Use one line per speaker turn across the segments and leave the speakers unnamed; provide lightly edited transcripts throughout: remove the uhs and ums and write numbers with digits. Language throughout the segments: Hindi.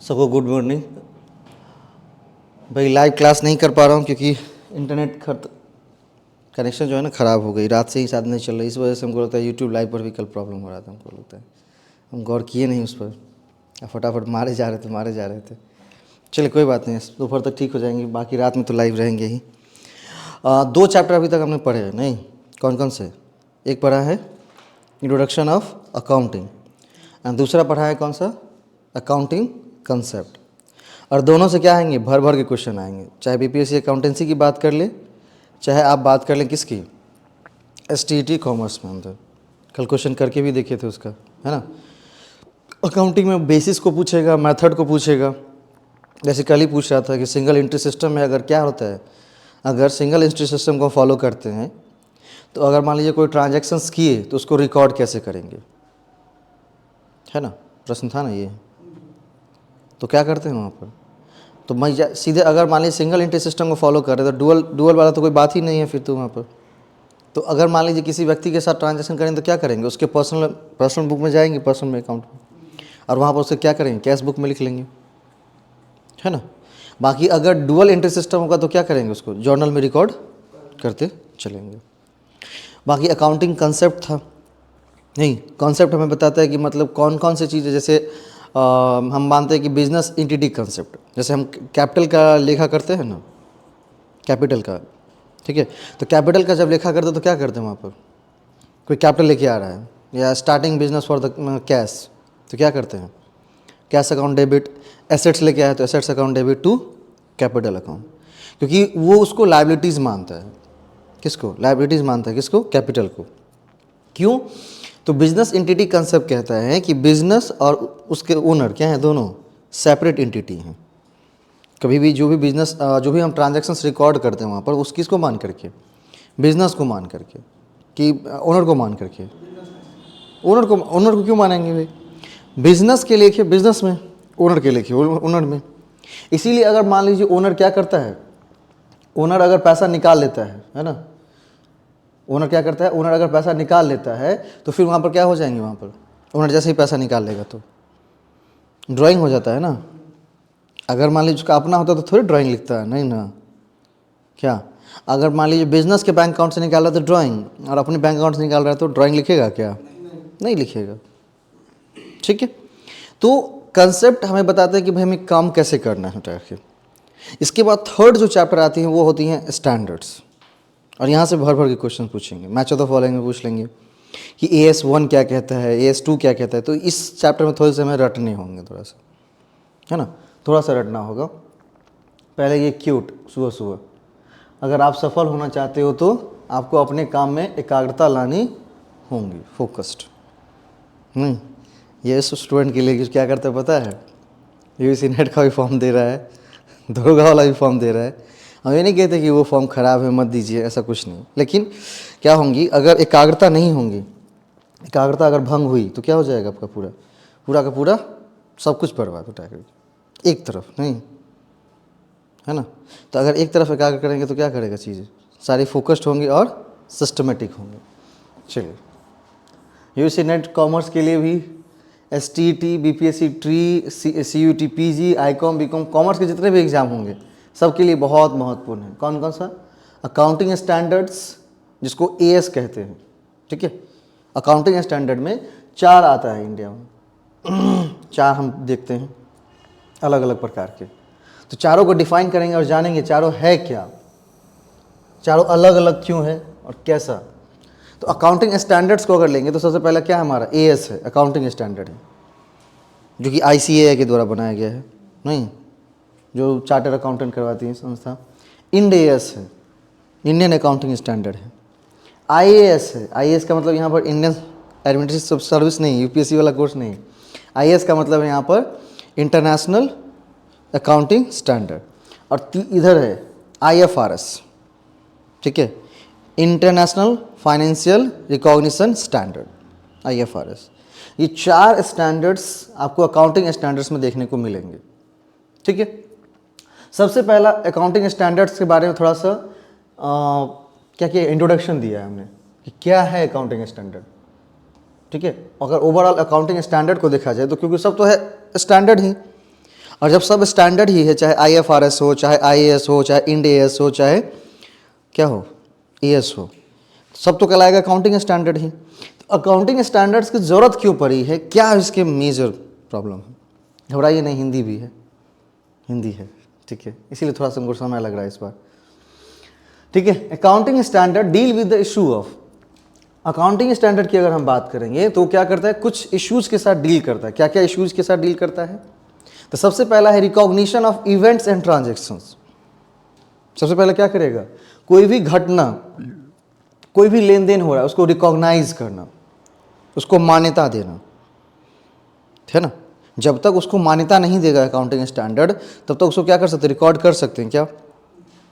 सबको गुड मॉर्निंग। भाई लाइव क्लास नहीं कर पा रहा हूँ क्योंकि इंटरनेट कनेक्शन जो है ना ख़राब हो गई। रात से ही शायद नहीं चल रही, इस वजह से हमको लगता है यूट्यूब लाइव पर भी कल प्रॉब्लम हो रहा था। हमको लगता है हम गौर किए नहीं उस पर, फटाफट मारे जा रहे थे। चलिए कोई बात नहीं, दोपहर तक ठीक हो जाएंगे। बाकी रात में तो लाइव रहेंगे ही। 2 चैप्टर अभी तक हमने पढ़े हैं नहीं? कौन कौन से? एक पढ़ा है इंट्रोडक्शन ऑफ अकाउंटिंग एंड दूसरा पढ़ा है कौन सा? Accounting concept. और दोनों से क्या आएंगे? भर भर के क्वेश्चन आएंगे। चाहे बीपीएससी अकाउंटेंसी की बात कर ले, चाहे आप बात कर लें किसकी, एसटीईटी कॉमर्स में। अंदर कल क्वेश्चन करके भी देखे थे उसका, है ना। अकाउंटिंग में बेसिस को पूछेगा, मेथड को पूछेगा। जैसे कल ही पूछ रहा था कि सिंगल एंट्री सिस्टम में अगर क्या होता है, अगर सिंगल एंट्री सिस्टम को फॉलो करते हैं तो अगर मान लीजिए कोई ट्रांजैक्शंस किए तो उसको रिकॉर्ड कैसे करेंगे, है ना। प्रश्न था ना ये। तो क्या करते हैं वहाँ पर? तो मैं सीधे अगर मान लीजिए सिंगल एंट्री सिस्टम को फॉलो कर रहे तो डुअल वाला तो कोई बात ही नहीं है फिर तो वहाँ पर। तो अगर मान लीजिए किसी व्यक्ति के साथ ट्रांजैक्शन करेंगे तो क्या करेंगे? उसके पर्सनल बुक में जाएंगे, पर्सनल में अकाउंट में, और वहाँ पर उससे क्या करेंगे? कैश बुक में लिख लेंगे, है ना। बाकी अगर डुअल एंट्री सिस्टम होगा तो क्या करेंगे? उसको जर्नल में रिकॉर्ड करते चलेंगे। बाकी अकाउंटिंग कंसेप्ट था नहीं, कॉन्सेप्ट हमें बताता है कि मतलब कौन कौन सी चीज़ें, जैसे हम मानते हैं कि बिजनेस एंटिटी कंसेप्ट, जैसे हम कैपिटल का लेखा करते हैं ना, कैपिटल का, ठीक है। तो कैपिटल का जब लेखा करते हैं तो क्या करते हैं? वहाँ पर कोई कैपिटल लेके आ रहा है या starting business for the cash, तो क्या करते हैं? Cash account debit. एसेट्स लेके आया तो assets account debit to capital account, क्योंकि वो उसको लायबिलिटीज़ मानता है। किसको लायबिलिटीज़ मानता है? किसको? कैपिटल को। क्यों? तो बिजनेस एंटिटी कंसेप्ट कहता है कि बिजनेस और उसके ओनर क्या है, दोनों सेपरेट एंटिटी हैं। कभी भी जो भी बिजनेस, जो भी हम ट्रांजैक्शंस रिकॉर्ड करते हैं वहाँ पर, उस किसको मान करके? बिजनेस को मान करके, कि ओनर को मान करके? ओनर को क्यों मानेंगे भाई? बिजनेस के लेके बिजनेस में, ओनर के लेके ओनर में। इसीलिए अगर मान लीजिए ओनर क्या करता है, ओनर अगर पैसा निकाल लेता है ना, ओनर क्या करता है? ओनर अगर पैसा निकाल लेता है तो फिर वहाँ पर क्या हो जाएंगे? वहाँ पर ओनर जैसे ही पैसा निकाल लेगा तो ड्राइंग हो जाता है ना। अगर मान लीजिए उसका अपना होता तो थोड़ी ड्राइंग लिखता है, नहीं ना। क्या अगर मान लीजिए बिजनेस के बैंक अकाउंट से निकाल रहा है तो ड्राइंग, और अपने बैंक अकाउंट से निकाल रहा है तो ड्राइंग लिखेगा क्या? नहीं लिखेगा, ठीक है। तो कंसेप्ट हमें बताता है कि भाई हमें काम कैसे करना है करके। इसके बाद थर्ड जो चैप्टर आती हैं वो होती हैं स्टैंडर्ड्स, और यहाँ से भर भर के क्वेश्चन पूछेंगे। मैच ऑफ द फॉलोइंग में पूछ लेंगे कि AS1 क्या कहता है, AS2 क्या कहता है। तो इस चैप्टर में थोड़े से हमें रटने होंगे, थोड़ा सा, है ना, थोड़ा सा रटना होगा। पहले ये क्यूट सुबह सुबह, अगर आप सफल होना चाहते हो तो आपको अपने काम में एकाग्रता लानी होंगी, फोकस्ड। ये स्टूडेंट के लिए क्या करता है पता है? UGC नेट का भी फॉर्म दे रहा है, दरोगा वाला भी फॉर्म दे रहा है। हम ये नहीं कहते कि वो फॉर्म ख़राब है मत दीजिए, ऐसा कुछ नहीं। लेकिन क्या होंगी, अगर एकाग्रता नहीं होंगी, एकाग्रता अगर भंग हुई तो क्या हो जाएगा? आपका पूरा का पूरा सब कुछ बर्बाद हो जाएगा, एक तरफ नहीं, है ना। तो अगर एक तरफ एकाग्र करेंगे तो क्या करेगा? चीज़ें सारी फोकस्ड होंगी और सिस्टमेटिक होंगी। चलिए, UGC नेट कॉमर्स के लिए भी STET, BPSC tree, CUT PG, ICOM BCOM commerce के जितने भी एग्ज़ाम होंगे सबके लिए बहुत महत्वपूर्ण है। कौन कौन सा? अकाउंटिंग स्टैंडर्ड्स, जिसको AS कहते हैं, ठीक है। अकाउंटिंग स्टैंडर्ड में 4 आता है इंडिया में। 4 हम देखते हैं अलग अलग प्रकार के। तो चारों को डिफाइन करेंगे और जानेंगे चारों है क्या, चारों अलग अलग क्यों है और कैसा। तो अकाउंटिंग स्टैंडर्ड्स को अगर लेंगे तो सबसे पहला क्या है? हमारा AS है, अकाउंटिंग स्टैंडर्ड है, जो कि ICAI के द्वारा बनाया गया है, नहीं, जो चार्टर अकाउंटेंट करवाती है संस्था। IND-AS है, इंडियन अकाउंटिंग स्टैंडर्ड है। IAS है, IAS का मतलब यहाँ पर इंडियन एडमिनिस्ट्रेटिव सर्विस नहीं, UPSC वाला कोर्स नहीं। IAS का मतलब है यहाँ पर इंटरनेशनल अकाउंटिंग स्टैंडर्ड। और इधर है IFRS, ठीक है, international financial recognition standard, IFRS। ये 4 स्टैंडर्ड्स आपको अकाउंटिंग स्टैंडर्ड्स में देखने को मिलेंगे, ठीक है। सबसे पहला अकाउंटिंग स्टैंडर्ड्स के बारे में थोड़ा सा क्या इंट्रोडक्शन दिया है हमने कि क्या है अकाउंटिंग स्टैंडर्ड, ठीक है। अगर ओवरऑल अकाउंटिंग स्टैंडर्ड को देखा जाए तो क्योंकि सब तो है स्टैंडर्ड ही, और जब सब स्टैंडर्ड ही है, चाहे IFRS हो, चाहे IAS हो, चाहे इंड AS हो, चाहे क्या हो AS हो, सब तो कहलाएगा अकाउंटिंग स्टैंडर्ड ही। तो अकाउंटिंग स्टैंडर्ड्स की ज़रूरत क्यों पड़ी है, क्या इसके मेजर प्रॉब्लम है? घबराइए नहीं, हिंदी भी है, हिंदी है, ठीक है, इसीलिए थोड़ा सा हमको समय लग रहा है इस बार, ठीक है। Accounting standard deal with the issue of, accounting standard की अगर हम बात करेंगे तो क्या करता है, कुछ इश्यूज के साथ डील करता है। क्या क्या इश्यूज के साथ डील करता है? तो सबसे पहला है recognition of events and transactions. सबसे पहले क्या करेगा, कोई भी घटना, कोई भी लेन देन हो रहा है उसको रिकॉग्नाइज करना, उसको मान्यता देना, है ना। जब तक उसको मान्यता नहीं देगा अकाउंटिंग स्टैंडर्ड, तब तक उसको क्या कर सकते हैं, रिकॉर्ड कर सकते हैं क्या?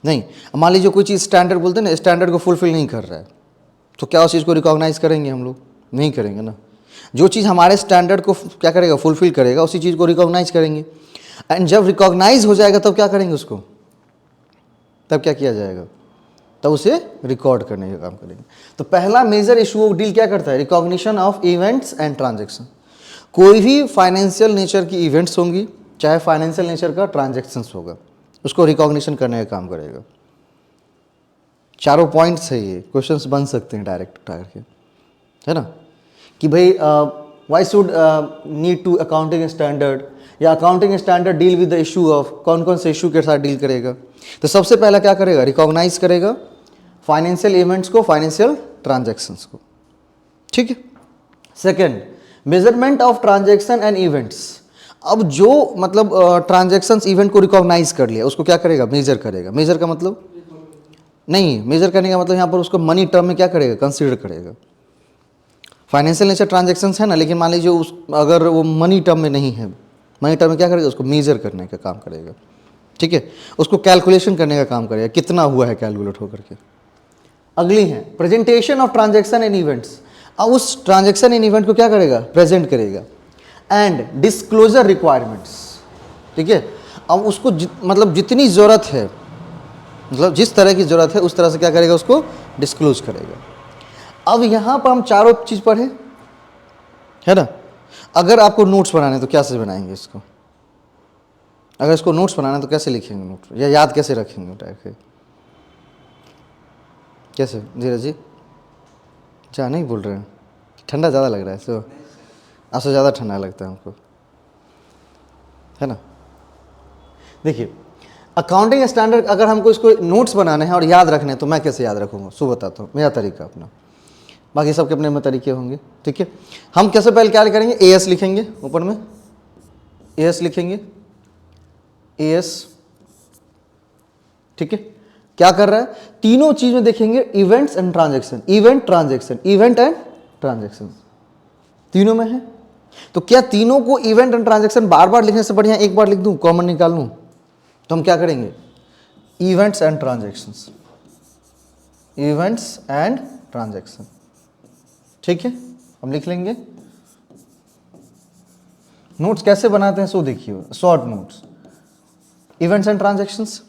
नहीं। मान लीजिए कोई चीज़ स्टैंडर्ड बोलते हैं ना, स्टैंडर्ड को फुलफिल नहीं कर रहा है, तो क्या उस चीज़ को रिकॉग्नाइज करेंगे हम लोग? नहीं करेंगे ना। जो चीज़ हमारे स्टैंडर्ड को क्या करेगा, फुलफिल करेगा, उसी चीज़ को रिकॉग्नाइज करेंगे। एंड जब रिकॉग्नाइज हो जाएगा तब क्या करेंगे उसको, तब क्या किया जाएगा, तब उसे रिकॉर्ड करने का काम करेंगे। तो पहला मेजर इशू डील क्या करता है, recognition of events and transaction. कोई भी फाइनेंशियल नेचर की इवेंट्स होंगी, चाहे फाइनेंशियल नेचर का ट्रांजैक्शंस होगा, उसको रिकॉग्निशन करने का काम करेगा। चारों पॉइंट्स है ये, क्वेश्चंस बन सकते हैं डायरेक्ट उठा करके, है ना, कि भाई why should need to accounting standard, या accounting standard deal with the issue of, कौन कौन से इशू के साथ डील करेगा। तो सबसे पहला क्या करेगा, रिकॉग्नाइज करेगा फाइनेंशियल इवेंट्स को, फाइनेंशियल ट्रांजैक्शंस को, ठीक है। Second, measurement of transaction and events. अब जो मतलब ट्रांजैक्शंस इवेंट को रिकॉग्नाइज कर लिया, उसको क्या करेगा, मेजर करेगा। मेजर का मतलब नहीं, मेजर करने का मतलब यहाँ पर उसको मनी टर्म में क्या करेगा, कंसीडर करेगा। फाइनेंशियल नेचर ट्रांजैक्शंस है ना, लेकिन मान लीजिए उस अगर वो मनी टर्म में नहीं है, मनी टर्म में क्या करेगा, उसको मेजर करने का काम करेगा, ठीक है। उसको कैलकुलेशन करने का काम करेगा, कितना हुआ है कैलकुलेट होकर के। अगली है presentation of transaction and events. अब उस ट्रांजैक्शन एंड इवेंट को क्या करेगा, प्रेजेंट करेगा। एंड डिस्क्लोजर रिक्वायरमेंट्स, ठीक है। अब उसको मतलब जितनी ज़रूरत है, मतलब जिस तरह की ज़रूरत है उस तरह से क्या करेगा, उसको डिस्क्लोज करेगा। अब यहाँ पर हम चारों चीज़ पढ़े, है ना। अगर आपको नोट्स बनाने तो कैसे बनाएंगे इसको, अगर इसको नोट्स बनाना तो कैसे लिखेंगे नोट, या याद कैसे रखेंगे टाइप के, कैसे? धीरज जी क्या नहीं बोल रहे हैं, ठंडा ज़्यादा लग रहा है, सो आपसे ज़्यादा ठंडा लगता है हमको, है ना। देखिए अकाउंटिंग स्टैंडर्ड अगर हमको इसको नोट्स बनाने हैं और याद रखने हैं तो मैं कैसे याद रखूँगा, सो बताता हूँ मेरा तरीका अपना, बाकी सबके अपने में तरीके होंगे, ठीक है। हम कैसे पहले क्या करेंगे, AS लिखेंगे, ऊपर में AS लिखेंगे, AS, ठीक है। क्या कर रहा है, तीनों चीज में देखेंगे events and transaction, event transaction, event and transaction, तीनों में है। तो क्या तीनों को इवेंट एंड ट्रांजैक्शन बार बार लिखने से बढ़िया एक बार लिख दूं, कॉमन निकाल लूं, तो हम क्या करेंगे, events and transactions, events and transaction, ठीक है। हम लिख लेंगे। नोट्स कैसे बनाते हैं सो देखिए, short notes, events and transactions,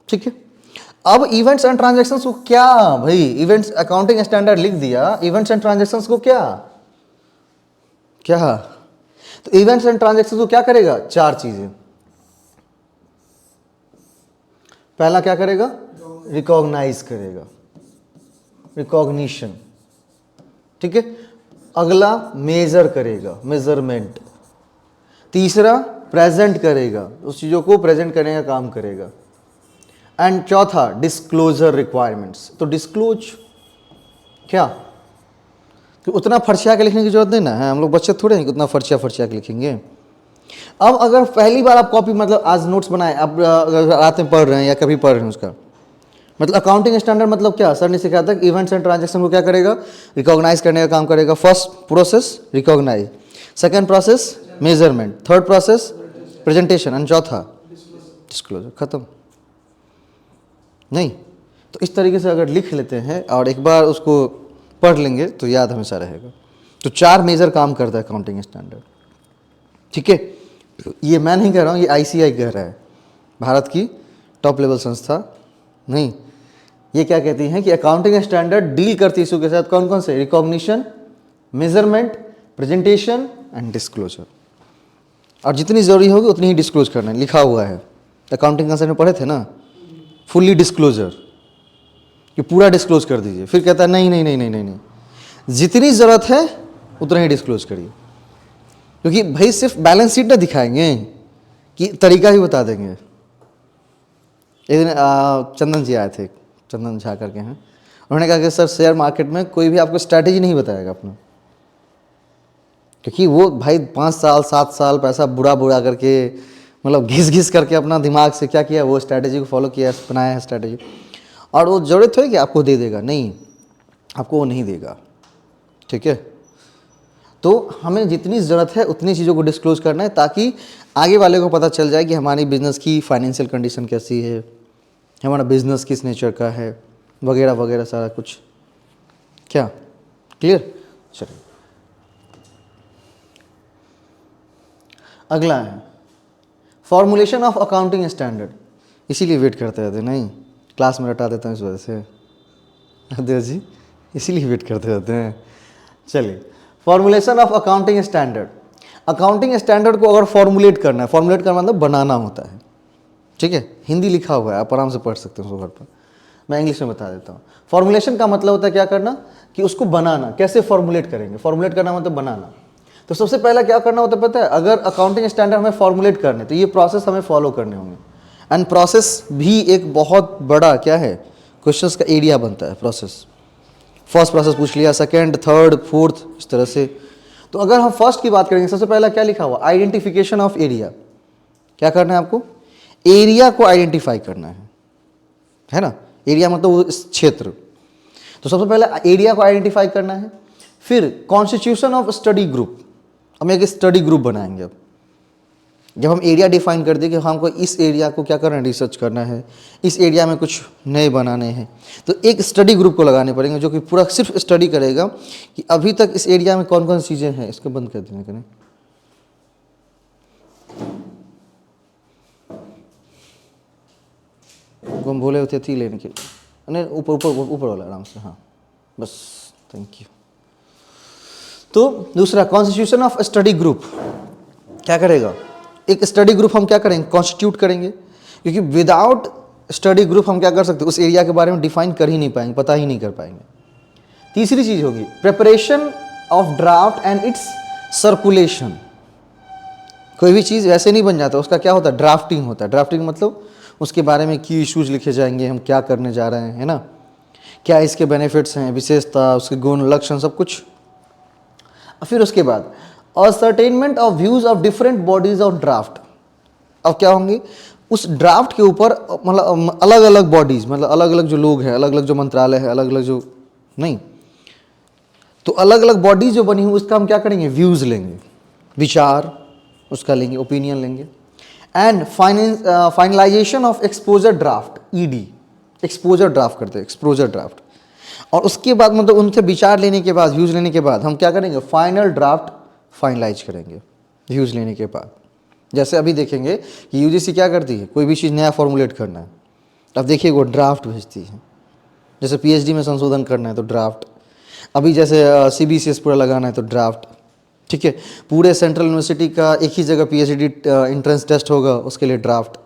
ठीक है। अब इवेंट्स एंड ट्रांजैक्शंस को क्या भाई, इवेंट्स अकाउंटिंग स्टैंडर्ड लिख दिया, इवेंट्स एंड ट्रांजैक्शंस को क्या क्या, तो इवेंट्स एंड ट्रांजैक्शंस को क्या करेगा, चार चीजें। पहला क्या करेगा, रिकॉग्नाइज करेगा, रिकॉग्निशन, ठीक है। अगला मेजर करेगा, मेजरमेंट। तीसरा प्रेजेंट करेगा, उस चीजों को प्रेजेंट करने का काम करेगा। एंड चौथा डिस्क्लोजर रिक्वायरमेंट्स, तो डिस्क्लोज क्या, तो उतना फर्शिया के लिखने की जरूरत नहीं ना है, हम लोग बच्चे थोड़े हैं कि उतना फर्शिया के लिखेंगे। अब अगर पहली बार आप कॉपी मतलब आज नोट्स बनाए, आप रात में पढ़ रहे हैं या कभी पढ़ रहे हैं, उसका मतलब अकाउंटिंग स्टैंडर्ड मतलब क्या, सर ने सिखाया था कि इवेंट्स एंड ट्रांजैक्शन को क्या करेगा, रिकॉग्नाइज करने का काम करेगा। First process recognise, second process measurement, third process presentation, and चौथा डिस्क्लोजर, खत्म। नहीं तो इस तरीके से अगर लिख लेते हैं और एक बार उसको पढ़ लेंगे तो याद हमेशा रहेगा। तो चार मेजर काम करता है अकाउंटिंग स्टैंडर्ड, ठीक है। ये मैं नहीं कह रहा हूँ, ये ICAI कह रहा है, भारत की टॉप लेवल संस्था। नहीं, ये क्या कहती हैं कि अकाउंटिंग स्टैंडर्ड डील करती है इशू के साथ, कौन कौन से, recognition, measurement, presentation and disclosure. और जितनी ज़रूरी होगी उतनी ही डिस्क्लोज करना है, लिखा हुआ है। अकाउंटिंग कंसेप्ट में पढ़े थे ना, फुल्ली डिस्क्लोजर, कि पूरा डिस्क्लोज कर दीजिए। फिर कहता है नहीं नहीं नहीं नहीं नहीं नहीं, जितनी ज़रूरत है उतना ही डिस्क्लोज करिए। क्योंकि भाई सिर्फ बैलेंस शीट ना दिखाएंगे कि तरीका ही बता देंगे। एक दिन चंदन जी आए थे, चंदन झा करके हैं, उन्होंने कहा कि सर शेयर मार्केट में कोई भी आपको स्ट्रैटेजी नहीं बताएगा अपना, क्योंकि वो भाई 5 साल 7 साल पैसा बुरा बुरा करके मतलब घिस घिस करके अपना दिमाग से क्या किया, वो स्ट्रैटेजी को फॉलो किया, बनाया है स्ट्रैटेजी, और वो ज़रूरत है कि आपको दे देगा, नहीं, आपको वो नहीं देगा। ठीक है, तो हमें जितनी ज़रूरत है उतनी चीज़ों को डिस्क्लोज करना है, ताकि आगे वाले को पता चल जाए कि हमारी बिज़नेस की फाइनेंशियल कंडीशन कैसी है, हमारा बिज़नेस किस नेचर का है, वगैरह वगैरह सारा कुछ। क्या क्लियर? चलिए अगला है फॉर्मुलेशन ऑफ अकाउंटिंग स्टैंडर्ड। इसीलिए वेट करते रहते, नहीं क्लास में रटा देता हूँ इस वजह से देव जी, इसीलिए वेट करते रहते हैं। चलिए, formulation of accounting standard. Accounting standard को अगर फॉर्मुलेट करना है, फॉर्मुलेट करना मतलब बनाना होता है। ठीक है, हिंदी लिखा हुआ है, आप आराम से पढ़ सकते हो घर पर, मैं इंग्लिश में बता देता हूँ। फॉर्मुलेशन का मतलब होता है क्या करना, कि उसको बनाना। कैसे फॉर्मुलेट करेंगे? फॉर्मुलेट करना मतलब बनाना। तो सबसे पहला क्या करना होता है पता है? अगर अकाउंटिंग स्टैंडर्ड हमें फॉर्मुलेट करने, तो ये प्रोसेस हमें फॉलो करने होंगे। एंड प्रोसेस भी एक बहुत बड़ा क्या है, क्वेश्चंस का एरिया बनता है प्रोसेस। फर्स्ट प्रोसेस पूछ लिया, सेकंड, थर्ड, फोर्थ, इस तरह से। तो अगर हम फर्स्ट की बात करेंगे, सबसे पहला क्या लिखा हुआ, आइडेंटिफिकेशन ऑफ एरिया। क्या करना है आपको? एरिया को आइडेंटिफाई करना है ना। एरिया मतलब वो क्षेत्र। तो सबसे पहले एरिया को आइडेंटिफाई करना है। फिर कॉन्स्टिट्यूशन ऑफ स्टडी ग्रुप, हम एक स्टडी ग्रुप बनाएंगे। अब जब हम एरिया डिफाइन कर दें कि हमको इस एरिया को क्या करना है, रिसर्च करना है, इस एरिया में कुछ नए बनाने हैं, तो एक स्टडी ग्रुप को लगाने पड़ेंगे जो कि पूरा सिर्फ स्टडी करेगा कि अभी तक इस एरिया में कौन कौन सी चीज़ें हैं। इसको बंद कर देना करें। हम बोले होते थी लेने के लिए, नहीं ऊपर ऊपर ऊपर वाला आराम से, हाँ बस, थैंक यू। तो दूसरा, कॉन्स्टिट्यूशन ऑफ स्टडी ग्रुप क्या करेगा, एक स्टडी ग्रुप हम क्या करेंगे, कॉन्स्टिट्यूट करेंगे। क्योंकि विदाउट स्टडी ग्रुप हम क्या कर सकते, उस एरिया के बारे में डिफाइन कर ही नहीं पाएंगे, पता ही नहीं कर पाएंगे। तीसरी चीज होगी preparation of draft and it's circulation. कोई भी चीज़ वैसे नहीं बन जाता, उसका क्या होता है, ड्राफ्टिंग होता है। ड्राफ्टिंग मतलब उसके बारे में की इश्यूज लिखे जाएंगे, हम क्या करने जा रहे हैं, है ना, क्या इसके बेनिफिट्स हैं, विशेषता, उसके गुण लक्षण, सब कुछ। फिर उसके बाद ascertainment of views of different bodies of draft. अब क्या होंगे, उस ड्राफ्ट के ऊपर मतलब अलग अलग बॉडीज, मतलब अलग अलग जो लोग हैं, अलग अलग जो मंत्रालय है, अलग अलग जो नहीं, तो अलग अलग बॉडीज जो बनी हुई उसका हम क्या करेंगे, व्यूज लेंगे, विचार उसका लेंगे, ओपिनियन लेंगे। And finalisation of exposure draft, ED, exposure draft करते हैं, एक्सपोजर ड्राफ्ट। और उसके बाद मतलब उनसे विचार लेने के बाद, व्यूज लेने के बाद हम क्या करेंगे, फाइनल ड्राफ्ट फाइनलाइज करेंगे व्यूज लेने के बाद। जैसे अभी देखेंगे कि यूजीसी क्या करती है, कोई भी चीज़ नया फॉर्मुलेट करना है, अब देखिए वो ड्राफ्ट भेजती है। जैसे पीएचडी में संशोधन करना है तो ड्राफ्ट, अभी जैसे सीबीसीएस पूरा लगाना है तो ड्राफ्ट। ठीक है, पूरे सेंट्रल यूनिवर्सिटी का एक ही जगह पीएचडी एंट्रेंस टेस्ट होगा, उसके लिए ड्राफ्ट।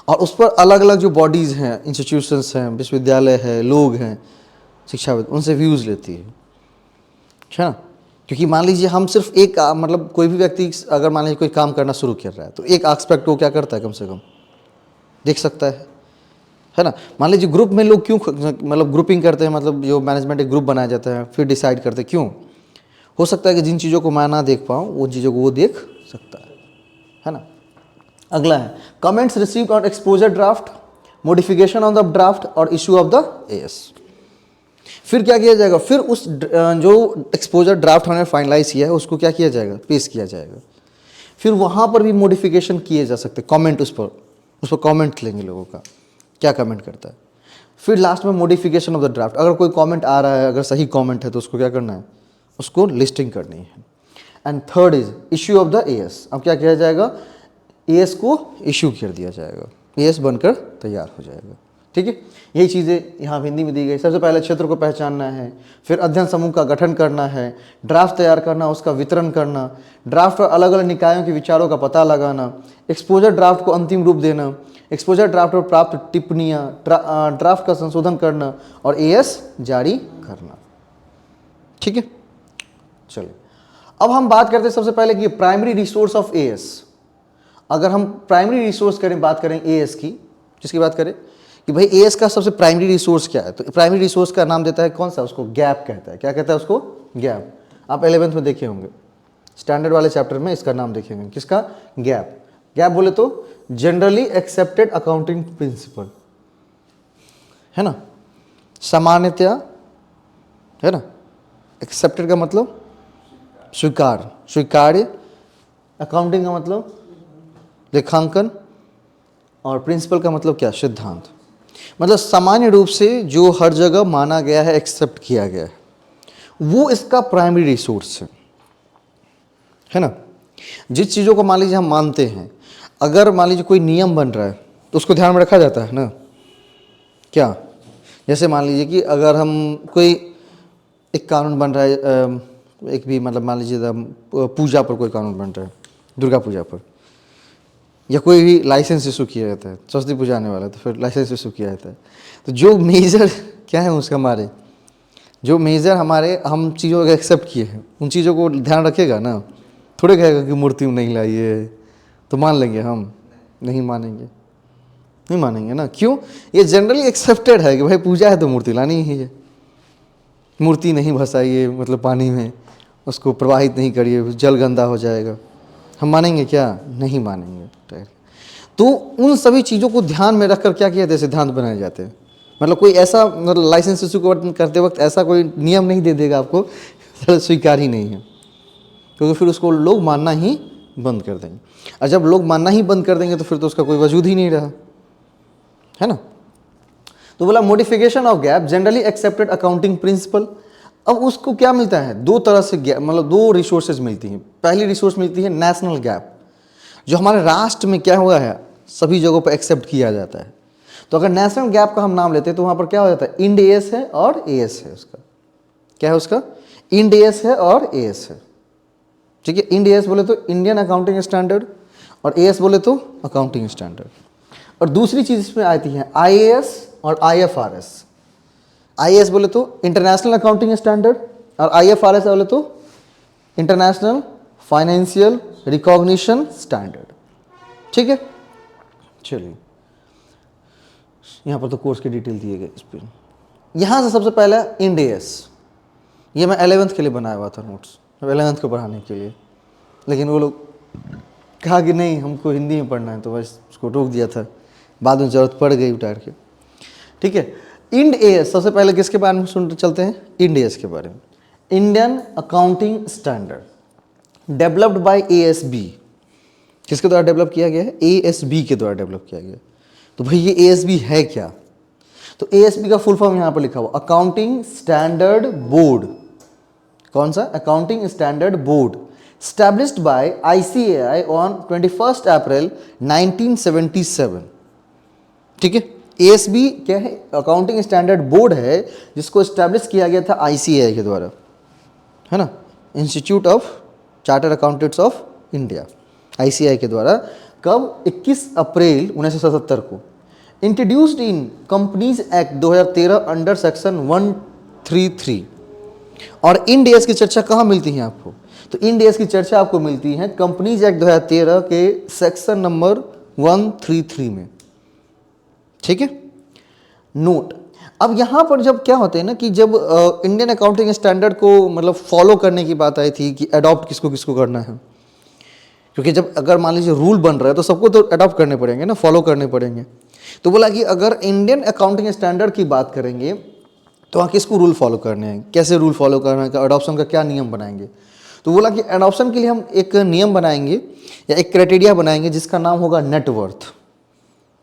और उस पर अलग अलग जो बॉडीज़ हैं, इंस्टीट्यूशंस हैं, विश्वविद्यालय है, लोग हैं, शिक्षाविद, उनसे व्यूज़ लेती है ना। क्योंकि मान लीजिए हम सिर्फ एक मतलब कोई भी व्यक्ति अगर मान लीजिए कोई काम करना शुरू कर रहा है तो एक एस्पेक्ट वो क्या करता है, कम से कम देख सकता है ना। मान लीजिए ग्रुप में लोग क्यों मतलब ग्रुपिंग करते हैं, मतलब जो मैनेजमेंट एक ग्रुप बनाया जाता है, फिर डिसाइड करते हैं क्यों। हो सकता है कि जिन चीज़ों को मैं ना देख पाऊँ वो चीज़ों को वो देख सकता है ना। अगला है comments received on exposure draft, modification on the draft और इशू ऑफ द एएस। फिर क्या किया जाएगा, फिर उस जो एक्सपोजर ड्राफ्ट हमने फाइनलाइज किया है उसको क्या किया जाएगा, पेश किया जाएगा। फिर वहाँ पर भी मॉडिफिकेशन किए जा सकते, कमेंट उस पर कमेंट लेंगे लोगों का, क्या कमेंट करता है। फिर लास्ट में मॉडिफिकेशन ऑफ द ड्राफ्ट, अगर कोई कमेंट आ रहा है, अगर सही कमेंट है तो उसको क्या करना है, उसको लिस्टिंग करनी है। And third is issue of the as. अब क्या किया जाएगा, एएस को इश्यू कर दिया जाएगा, एएस बनकर तैयार हो जाएगा। ठीक है, यही चीज़ें यहाँ हिंदी में दी गई। सबसे पहले क्षेत्र को पहचानना है, फिर अध्ययन समूह का गठन करना है, ड्राफ्ट तैयार करना, उसका वितरण करना, ड्राफ्ट पर अलग अलग निकायों के विचारों का पता लगाना, एक्सपोजर ड्राफ्ट को अंतिम रूप देना, एक्सपोजर ड्राफ्ट पर प्राप्त टिप्पणियाँ, ड्राफ्ट का संशोधन करना और एएस जारी करना। ठीक है, चलिए अब हम बात करते हैं सबसे पहले कि प्राइमरी रिसोर्स ऑफ एएस। अगर हम प्राइमरी रिसोर्स करें, बात करें एएस की, जिसकी बात करें कि भाई एएस का सबसे प्राइमरी रिसोर्स क्या है, तो प्राइमरी रिसोर्स का नाम देता है कौन सा, उसको गैप कहता है। क्या कहता है उसको? गैप। आप 11th में देखे होंगे, स्टैंडर्ड वाले चैप्टर में इसका नाम देखेंगे, किसका? गैप। गैप बोले तो जनरली एक्सेप्टेड अकाउंटिंग प्रिंसिपल, है ना, सामान्यतया, है ना। एक्सेप्टेड का मतलब स्वीकार, स्वीकार्य, अकाउंटिंग का मतलब लेखांकन, और प्रिंसिपल का मतलब क्या? सिद्धांत। मतलब सामान्य रूप से जो हर जगह माना गया है, एक्सेप्ट किया गया है, वो इसका प्राइमरी रिसोर्स है ना। जिस चीज़ों को मान लीजिए हम मानते हैं, अगर मान लीजिए कोई नियम बन रहा है तो उसको ध्यान में रखा जाता है ना। क्या? जैसे मान लीजिए कि अगर हम कोई एक कानून बन रहा है, एक भी मतलब मान लीजिए पूजा पर कोई कानून बन रहा है, दुर्गा पूजा पर, या कोई भी लाइसेंस इशू किया जाता है, सरस्वती पूजा आने वाला है तो फिर लाइसेंस इशू किया जाता है, तो जो मेजर क्या है उसका, हमारे जो मेजर हमारे हम चीज़ों को एक्सेप्ट किए हैं, उन चीज़ों को ध्यान रखेगा ना। थोड़े कहेगा कि मूर्ति नहीं लाई है तो मान लेंगे हम, नहीं मानेंगे, नहीं मानेंगे ना। क्यों? ये जनरली एक्सेप्टेड है कि भाई पूजा है तो मूर्ति लानी ही है, मूर्ति नहीं भसाइए मतलब पानी में, उसको प्रवाहित नहीं करिए, जल गंदा हो जाएगा। हम मानेंगे क्या? नहीं मानेंगे। तो उन सभी चीज़ों को ध्यान में रखकर क्या किया जाता है, सिद्धांत बनाए जाते हैं। मतलब कोई ऐसा मतलब लाइसेंस इशू करते वक्त ऐसा कोई नियम नहीं दे देगा आपको, स्वीकार ही नहीं है, क्योंकि फिर उसको लोग मानना ही बंद कर देंगे। और जब लोग मानना ही बंद कर देंगे तो फिर तो उसका कोई वजूद ही नहीं रहा, है ना। तो बोला modification of gap, generally accepted accounting principle. अब उसको क्या मिलता है? दो तरह से गैप, मतलब दो रिसोर्सेज मिलती हैं। पहली रिसोर्स मिलती है नेशनल गैप, जो हमारे राष्ट्र में क्या हुआ है, सभी जगहों पर एक्सेप्ट किया जाता है। तो अगर नेशनल गैप का हम नाम लेते हैं तो वहाँ पर क्या हो जाता है, इंड एएस है और एएस है। उसका क्या है? उसका इंड एएस है और एएस है। ठीक है, इंड एएस बोले तो इंडियन अकाउंटिंग स्टैंडर्ड, और एएस बोले तो अकाउंटिंग स्टैंडर्ड। और दूसरी चीज़ इसमें आती है आईएएस और आईएफआरएस। आईएएस बोले तो इंटरनेशनल अकाउंटिंग स्टैंडर्ड, और आईएफआरएस बोले तो इंटरनेशनल फाइनेंशियल रिकॉग्निशन स्टैंडर्ड। ठीक है, चलिए यहाँ पर तो कोर्स की डिटेल दिए गए इस पर। यहाँ से सबसे पहले इंड एएस, ये मैं 11th के लिए बनाया हुआ था नोट्स, 11th को पढ़ाने के लिए, लेकिन वो लोग कहा कि नहीं हमको हिंदी में पढ़ना है, तो बस उसको रोक दिया था। बाद में ज़रूरत पड़ गई उतार के। ठीक है, इंड एएस सबसे पहले किसके बारे में सुनते चलते हैं? इंड एएस के बारे में। Indian accounting standard developed by ASB. किसके द्वारा डेवलप किया गया है? एएसबी के द्वारा डेवलप किया गया। तो भाई ये एएसबी है क्या? तो एएसबी का फुल फॉर्म यहाँ पर लिखा हुआ, अकाउंटिंग स्टैंडर्ड बोर्ड। कौन सा? Accounting standard board, established by ICAI on 21st April 1977। ठीक है, एएसबी क्या है? अकाउंटिंग स्टैंडर्ड बोर्ड है, जिसको स्टैब्लिश किया गया था ICAI के द्वारा, है ना, institute of chartered accountants of India, ICAI के द्वारा। कब? 21 अप्रैल 1977 को। Introduced in companies act 2013 under section 133। और इंड एएस की चर्चा कहाँ मिलती है आपको? तो इंड एएस की चर्चा आपको मिलती है कंपनीज एक्ट 2013 के सेक्शन नंबर 133 में। ठीक है, नोट। अब यहाँ पर जब क्या होते हैं ना कि जब इंडियन अकाउंटिंग स्टैंडर्ड को मतलब फॉलो करने की बात आई थी कि अडॉप्ट किसको किसको करना है, क्योंकि जब अगर मान लीजिए रूल बन रहा है तो सबको तो अडॉप्ट करने पड़ेंगे ना, फॉलो करने पड़ेंगे। तो बोला कि अगर इंडियन अकाउंटिंग स्टैंडर्ड की बात करेंगे तो वहाँ किसको रूल फॉलो करने हैं, कैसे रूल फॉलो करना है, अडॉप्शन का क्या नियम बनाएंगे। तो बोला कि अडॉप्शन के लिए हम एक नियम बनाएंगे या एक क्राइटेरिया बनाएंगे जिसका नाम होगा नेटवर्थ।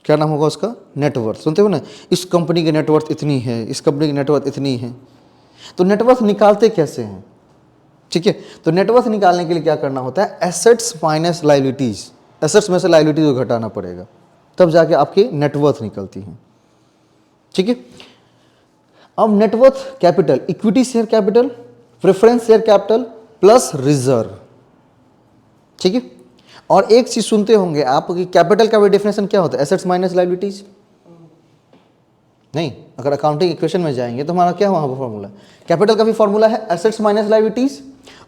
क्या नाम होगा उसका? नेटवर्थ। सुनते हो ना, इस कंपनी की नेटवर्थ इतनी है, इस कंपनी की नेटवर्थ इतनी है। तो नेटवर्थ निकालते कैसे हैं? ठीक है, तो नेटवर्थ निकालने के लिए क्या करना होता है? Assets minus liabilities. एसेट्स में से लायबिलिटीज को घटाना पड़ेगा, तब जाके आपकी नेटवर्थ निकलती है। ठीक है। अब net worth capital, equity share capital, preference share capital plus reserve, ठीक है। और एक चीज सुनते होंगे आप कि कैपिटल का भी डेफिनेशन क्या होता है, एसेट्स माइनस लायबिलिटीज। नहीं, अगर अकाउंटिंग इक्वेशन में जाएंगे तो हमारा क्या वहां पर फॉर्मूला, कैपिटल का भी फॉर्मूला है एसेट्स माइनस लायबिलिटीज,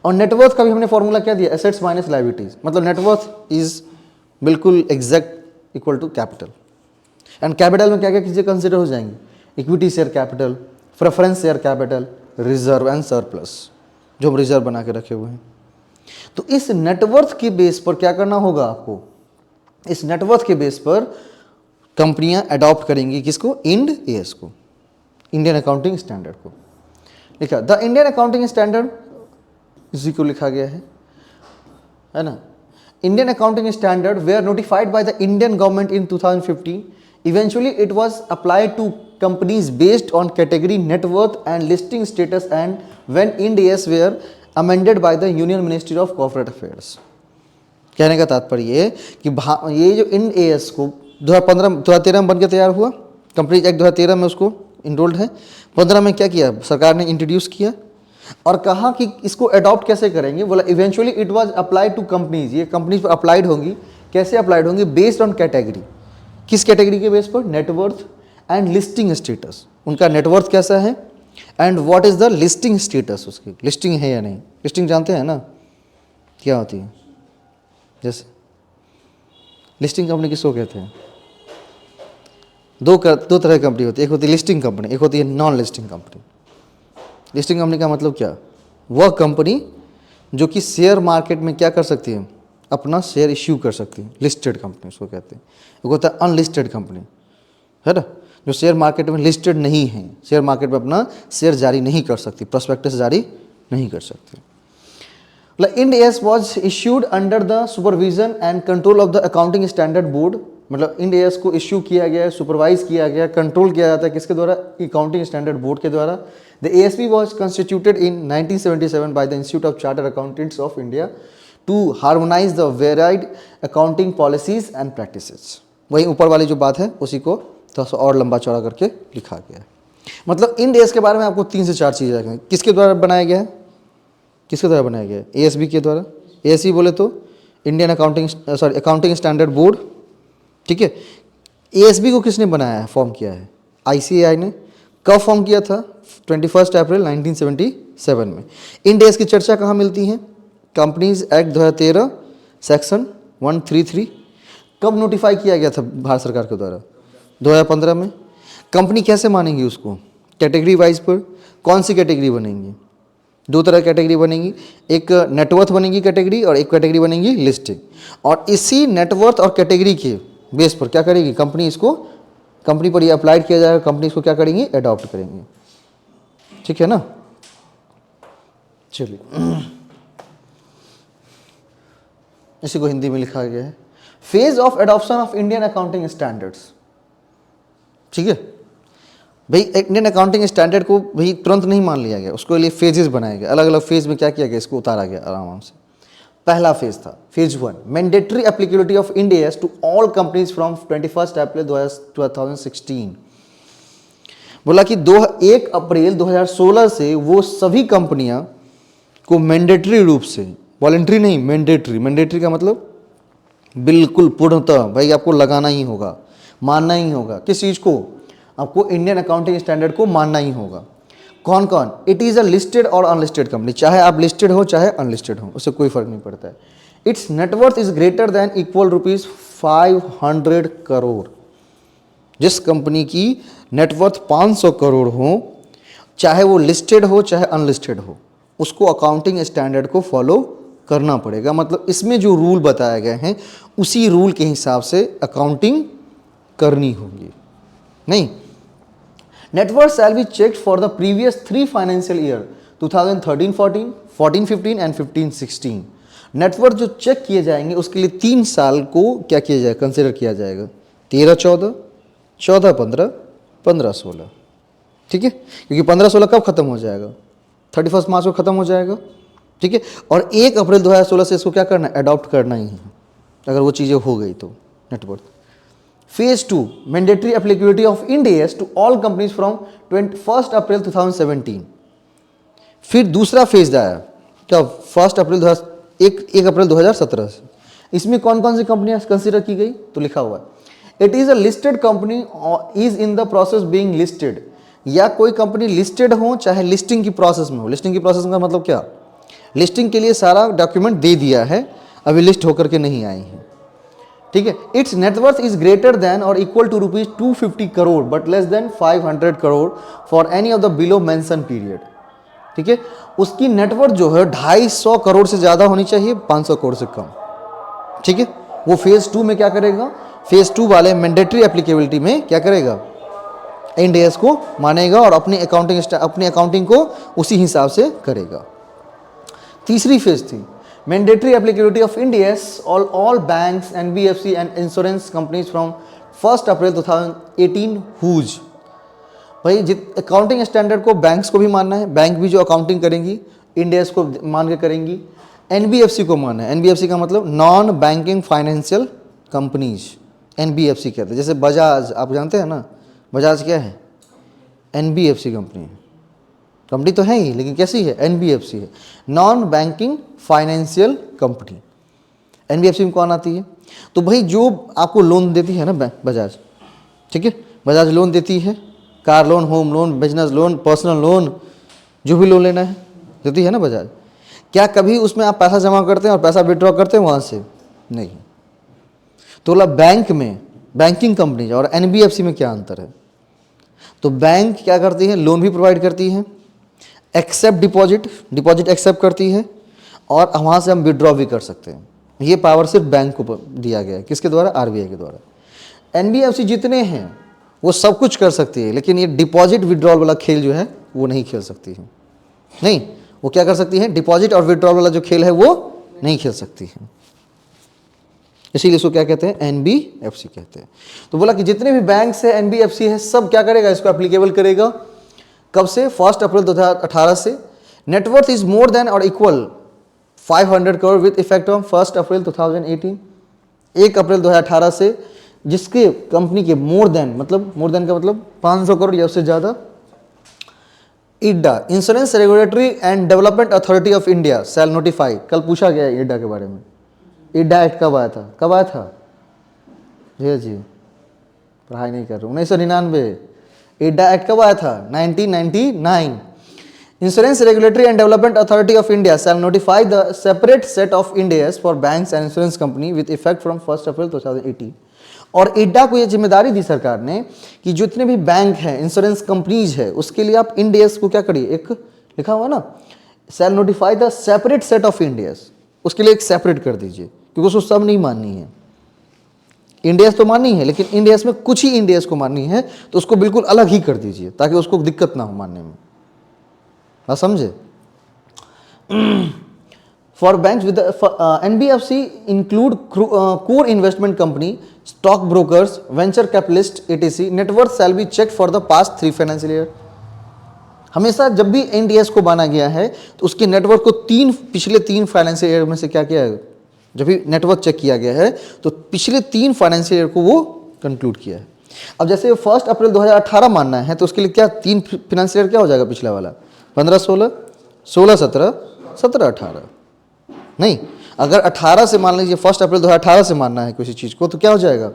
और नेटवर्थ का भी हमने फॉर्मूला क्या दिया, एसेट्स माइनस लायबिलिटीज। मतलब नेटवर्थ इज बिल्कुल exact equal to capital. And capital में क्या क्या चीजें कंसिडर हो जाएंगी, equity share capital, preference share capital, reserve and surplus, जो हम रिजर्व बना के रखे हुए हैं। तो इस नेटवर्थ के बेस पर क्या करना होगा आपको, इस नेटवर्थ के बेस पर कंपनियां अडॉप्ट करेंगी किसको, इंड एएस को, इंडियन अकाउंटिंग स्टैंडर्ड को। लिखा द इंडियन अकाउंटिंग स्टैंडर्ड, इसी को लिखा गया है ना। Indian accounting standard were notified by the Indian government in 2015. Eventually it was applied to companies based on category, net worth and listing status, and when Ind AS were amended by the Union Ministry of Corporate Affairs. कहने का तात्पर्य ये कि ये जो इंड एएस को 2013 में बनकर तैयार हुआ, कंपनीज एक्ट 2013 में उसको इनरोल्ड है, 15 में क्या किया सरकार ने इंट्रोड्यूस किया और कहा कि इसको अडॉप्ट कैसे करेंगे, बोला eventually it was applied to companies, ये कंपनीज पर अप्लाइड होंगी। कैसे अप्लाइड होंगी, बेस्ड ऑन कैटेगरी, किस कैटेगरी के बेस पर, नेटवर्थ एंड लिस्टिंग स्टेटस, उनका नेटवर्थ कैसा है and what is the listing status, उसकी लिस्टिंग है या नहीं। लिस्टिंग जानते हैं ना क्या होती है, जैसे लिस्टिंग कंपनी किसको कहते हैं, दो तरह की कंपनी होती है, एक होती है लिस्टिंग कंपनी, एक होती है non listing company. Listing company का मतलब क्या, वह कंपनी जो कि शेयर मार्केट में क्या कर सकती है, अपना शेयर इश्यू कर सकती है, लिस्टेड कंपनी उसको कहते हैं। एक होता है अनलिस्टेड कंपनी, है ना, जो शेयर मार्केट में लिस्टेड नहीं है, शेयर मार्केट में अपना शेयर जारी नहीं कर सकती, प्रोस्पेक्टस जारी नहीं कर सकती। Ind AS was issued under the supervision and control of the accounting standard board. मतलब इंड एएस को इश्यू किया गया है, सुपरवाइज किया गया, कंट्रोल किया जाता है किसके द्वारा, अकाउंटिंग स्टैंडर्ड बोर्ड के द्वारा। The ASB was constituted in 1977 by the institute of chartered accountants of India to harmonise the varied accounting policies and practices. वही ऊपर वाली जो बात है उसी को थोड़ा सा और लंबा चौड़ा करके लिखा गया है। मतलब इंड एएस के बारे में आपको 3 से 4 चीज़ें रखेंगे। किसके द्वारा बनाया गया है, किसके द्वारा बनाया गया है, एएसबी के द्वारा। एएसबी बोले तो इंडियन अकाउंटिंग स्टैंडर्ड बोर्ड, ठीक है। एएसबी को किसने बनाया है, फॉर्म किया है, आईसीएआई ने। कब फॉर्म किया था, 21 अप्रैल 1977 में। इंड एएस की चर्चा कहाँ मिलती है, कंपनीज एक्ट 2013 सेक्शन 133। कब नोटिफाई किया गया था भारत सरकार के द्वारा, 2015 में। कंपनी कैसे मानेंगी उसको, कैटेगरी वाइज पर। कौन सी कैटेगरी बनेंगी, 2 तरह की कैटेगरी बनेंगी, एक नेटवर्थ बनेगी कैटेगरी और एक कैटेगरी बनेगी लिस्टिंग। और इसी नेटवर्थ और कैटेगरी के बेस पर क्या करेगी कंपनी, इसको कंपनी पर ये अप्लाइड किया जाएगा, कंपनी इसको क्या करेंगी, अडॉप्ट करेंगी, ठीक है ना। चलिए इसी को हिंदी में लिखा गया है, phase of adoption of Indian accounting standards. ठीक है भाई, इंडियन अकाउंटिंग स्टैंडर्ड को भाई तुरंत नहीं मान लिया गया, उसके लिए फेजेस बनाए गए, अलग अलग फेज में क्या किया गया, इसको उतारा गया आराम से। पहला फेज था phase 1, mandatory applicability of Ind AS to all companies from 21 April 2016। बोला कि 1 अप्रैल 2016 से वो सभी कंपनियां को मैंडेटरी रूप से, वॉलंटरी नहीं, मैंडेटरी। मैंडेटरी का मतलब बिल्कुल पूर्णतः भाई आपको लगाना ही होगा, मानना ही होगा। किस चीज़ को, आपको इंडियन अकाउंटिंग स्टैंडर्ड को मानना ही होगा। कौन कौन, इट इज़ अ लिस्टेड और अनलिस्टेड कंपनी, चाहे आप लिस्टेड हो चाहे अनलिस्टेड हो, उससे कोई फर्क नहीं पड़ता है। Its net worth is greater than equal ₹500 crore. जिस कंपनी की नेटवर्थ 500 करोड़ हो, चाहे वो लिस्टेड हो चाहे अनलिस्टेड हो, उसको अकाउंटिंग स्टैंडर्ड को फॉलो करना पड़ेगा। मतलब इसमें जो रूल बताए गए हैं उसी रूल के हिसाब से अकाउंटिंग करनी होगी। नहीं, net worth shall be checked for the previous 3 financial year 2013-14, 14-15 and 15-16। Net worth जो चेक किए जाएंगे उसके लिए 3 साल को क्या किया जाएगा, कंसिडर किया जाएगा। 13-14, 14-15, 15-16। ठीक है, क्योंकि 15-16 कब खत्म हो जाएगा, 31 मार्च को खत्म हो जाएगा। ठीक है, और 1 अप्रैल 2016 से इसको क्या करना है, अडॉप्ट करना ही है, अगर वो चीज़ें हो गई तो net worth. Phase 2 mandatory applicability of Ind AS to all companies from 1 April 2017। फिर दूसरा फेज आया कब? 1 अप्रैल 2017 से। इसमें कौन कौन सी कंपनियां कंसीडर की गई? तो लिखा हुआ है it is a listed company is in the process being listed, या कोई कंपनी लिस्टेड हो चाहे लिस्टिंग की प्रोसेस में हो। लिस्टिंग की प्रोसेस का मतलब क्या? लिस्टिंग के लिए सारा डॉक्यूमेंट दे दिया है, अभी लिस्ट होकर के नहीं आई है, ठीक है। Its net worth is greater than और equal to rupees 250 crore but less than 500 crore for any of the below mention period, ठीक है। उसकी नेटवर्थ जो है 250 करोड़ से ज़्यादा होनी चाहिए, 500 करोड़ से कम, ठीक है। वो फेज 2 में क्या करेगा? फेज 2 वाले मैंडेटरी एप्लीकेबिलिटी में क्या करेगा? इंड एस को मानेगा और अपनी अकाउंटिंग को उसी हिसाब से करेगा। तीसरी फेज थी mandatory applicability of Ind AS all banks, NBFC and insurance companies from 1 April 2018 हुज। भाई अकाउंटिंग स्टैंडर्ड को बैंक्स को भी मानना है, बैंक भी जो अकाउंटिंग करेंगी इंड एस को मान के करेंगी। एनबीएफसी को मानना है, एनबीएफसी का मतलब non banking financial companies, NBFC कहते हैं। जैसे बजाज, आप जानते हैं ना बजाज क्या है? एनबीएफसी कंपनी है। कंपनी तो है ही लेकिन कैसी है? एनबीएफसी है, non banking financial company. NBFC में कौन आती है? तो भाई जो आपको लोन देती है ना बजाज, ठीक है, बजाज लोन देती है, car loan, home loan, business loan, personal loan, जो भी लोन लेना है देती है ना बजाज। क्या कभी उसमें आप पैसा जमा करते हैं और पैसा विड्रॉ करते हैं वहाँ से? नहीं। तो बोला बैंक में बैंकिंग कंपनी और एनबीएफसी में क्या अंतर है? तो बैंक क्या करती है? लोन भी प्रोवाइड करती है, एक्सेप्ट डिपॉजिट एक्सेप्ट करती है, और वहाँ से हम विड्रॉ भी कर सकते हैं। ये पावर सिर्फ बैंक को दिया गया है, किसके द्वारा? आरबीआई के द्वारा। एनबीएफसी जितने हैं वो सब कुछ कर सकती है, लेकिन ये डिपॉजिट विड्रॉल वाला खेल जो है वो नहीं खेल सकती है। नहीं, वो क्या कर सकती है? डिपॉजिट और विड्रॉल वाला जो खेल है वो नहीं खेल सकती है, इसीलिए इसको क्या कहते हैं? एनबीएफसी कहते हैं। तो बोला कि जितने भी बैंक है, एनबीएफसी है, सब क्या करेगा? इसको एप्लीकेबल करेगा। कब से? 1 अप्रैल 2018 से। नेटवर्थ इज मोर देन और equal 500 crore with effect on 1 April 2018, 1 April 2018 से, जिसके कंपनी के मोर देन का मतलब 500 करोड़ या उससे ज़्यादा। IRDA, insurance regulatory and development authority of India shall notify. कल पूछा गया है इड्डा के बारे में। इड्डा एक्ट कब आया था? कब आया था? जी पढ़ाई नहीं कर रहे, 1999। इड्डा एक्ट कब आया था? 1999। Insurance regulatory and development authority of India shall notify the separate set of Ind S for banks and insurance company with effect from 1 April 2018। और इड्डा को यह जिम्मेदारी दी सरकार ने कि जितने भी बैंक हैं, इंश्योरेंस कंपनीज है, उसके लिए आप इंड एस को क्या करिए? एक लिखा हुआ ना, shall notify the separate set of Ind AS, उसके लिए एक सेपरेट कर दीजिए, क्योंकि उसको सब नहीं माननी है। इंड एस तो माननी है, लेकिन इंड एस में कुछ ही इंड एस को माननी है, तो उसको बिल्कुल अलग ही कर दीजिए ताकि उसको दिक्कत ना हो मानने में। हाँ, समझे? For banks with NBFC include core investment company, stock brokers, venture capitalist etc. Net worth shall be check for the past 3 financial year. हमेशा जब भी इंड एस को माना गया है तो उसके नेटवर्क को पिछले 3 फाइनेंशियल ईयर में से क्या किया है? जब भी नेटवर्क चेक किया गया है तो पिछले 3 फाइनेंशियल ईयर को वो कंक्लूड किया है। अब जैसे 1 अप्रैल 2018 मानना है तो उसके लिए क्या 3 फाइनेंशियल ईयर क्या हो जाएगा? पिछला वाला 15-16, 16-17, 17-18। नहीं, अगर 18 से मान लीजिए 1 अप्रैल 2018 से मानना है किसी चीज़ को तो क्या हो जाएगा?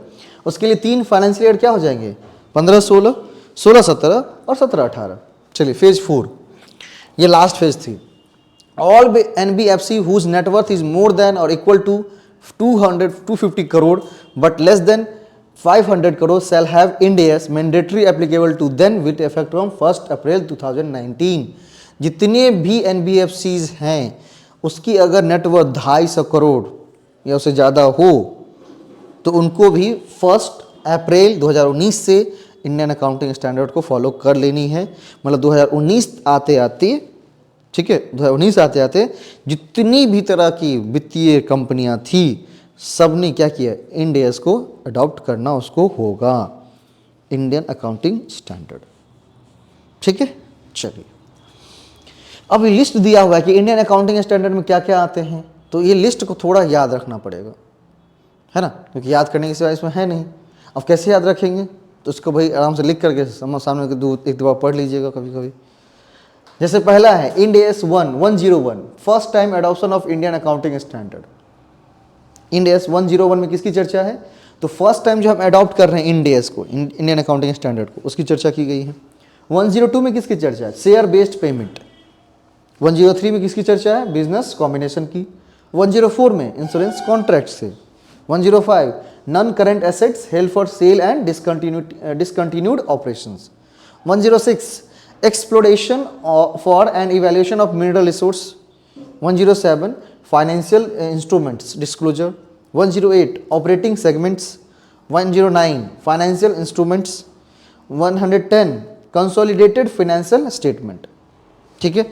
उसके लिए 3 फाइनेंशियल ईयर क्या हो जाएंगे? 15-16, 16-17 और 17-18। चलिए फेज 4, ये लास्ट फेज थी। All NBFC whose net worth is more than और equal to 250 crore but less than 500 crore shall have Ind AS mandatory applicable to then with effect from 1 April 2019। जितने भी एनबीएफसीज हैं उसकी अगर नेटवर्थ 250 करोड़ या उससे ज़्यादा हो तो उनको भी 1 अप्रैल 2019 से इंडियन अकाउंटिंग स्टैंडर्ड को फॉलो कर लेनी है। मतलब 2019 आते आते, ठीक है, 2019 आते आते जितनी भी तरह की वित्तीय कंपनियां थी सब ने क्या किया? इंड एस को अडॉप्ट करना उसको होगा, इंडियन अकाउंटिंग स्टैंडर्ड। ठीक है, चलिए अब ये लिस्ट दिया हुआ है कि इंडियन अकाउंटिंग स्टैंडर्ड में क्या क्या आते हैं, तो ये लिस्ट को थोड़ा याद रखना पड़ेगा, है ना, क्योंकि याद करने के सिवाय इसमें है नहीं। अब कैसे याद रखेंगे, तो इसको भाई आराम से लिख करके सामने एक दो पढ़ लीजिएगा कभी कभी। जैसे पहला है Ind AS 101, first time adoption of Indian accounting standard. Ind AS 101 में किसकी चर्चा है, तो फर्स्ट टाइम जो हम अडॉप्ट कर रहे हैं इंड AS को, इंडियन अकाउंटिंग स्टैंडर्ड को, उसकी चर्चा की गई है। 102 में किसकी चर्चा है, शेयर बेस्ड पेमेंट। 103 में किसकी चर्चा है, बिजनेस कॉम्बिनेशन की। 104 में इंश्योरेंस कॉन्ट्रैक्ट से। 105 non current assets held for sale and discontinued operations. 106 exploration for and evaluation of mineral resource. 107 financial instruments disclosure. 108 operating segments. 109 financial instruments. 110 consolidated financial statement, ठीक है।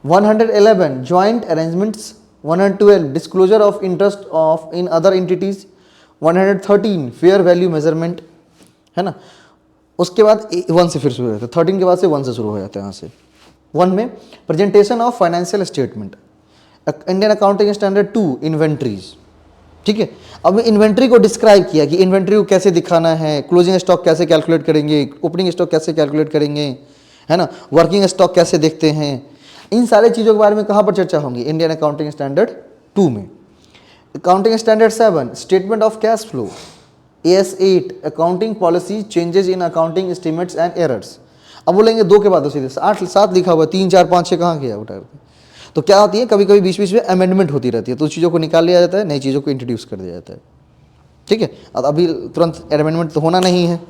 111 joint arrangements. 112 disclosure of interest of in other entities. 113 fair value measurement, है ना। उसके बाद 1 से फिर शुरू हो जाता है, 13 के बाद से 1 से शुरू हो जाता है। यहाँ से 1 में presentation of financial statement, Indian accounting standard 2 inventories, ठीक है। अब इन्वेंट्री को डिस्क्राइब किया कि इन्वेंट्री को कैसे दिखाना है, क्लोजिंग स्टॉक कैसे कैलकुलेट करेंगे, ओपनिंग स्टॉक कैसे कैलकुलेट करेंगे, है ना, वर्किंग स्टॉक कैसे देखते हैं। इन सारे चीज़ों के बारे में कहाँ पर चर्चा होंगी, इंडियन अकाउंटिंग स्टैंडर्ड 2 में। Accounting standard 7 statement of cash flow. AS 8 accounting policy changes in accounting estimates and errors. अब बोलेंगे 2 के बाद सीधे 8 7 लिखा हुआ है, 3 4 5 6 कहाँ गया उठा के। तो क्या होती है, कभी कभी बीच बीच में अमेंडमेंट होती रहती है, तो उस चीज़ों को निकाल लिया जाता है, नई चीज़ों को इंट्रोड्यूस कर दिया जाता है, ठीक है। अब अभी तुरंत अमेंडमेंट तो होना नहीं है,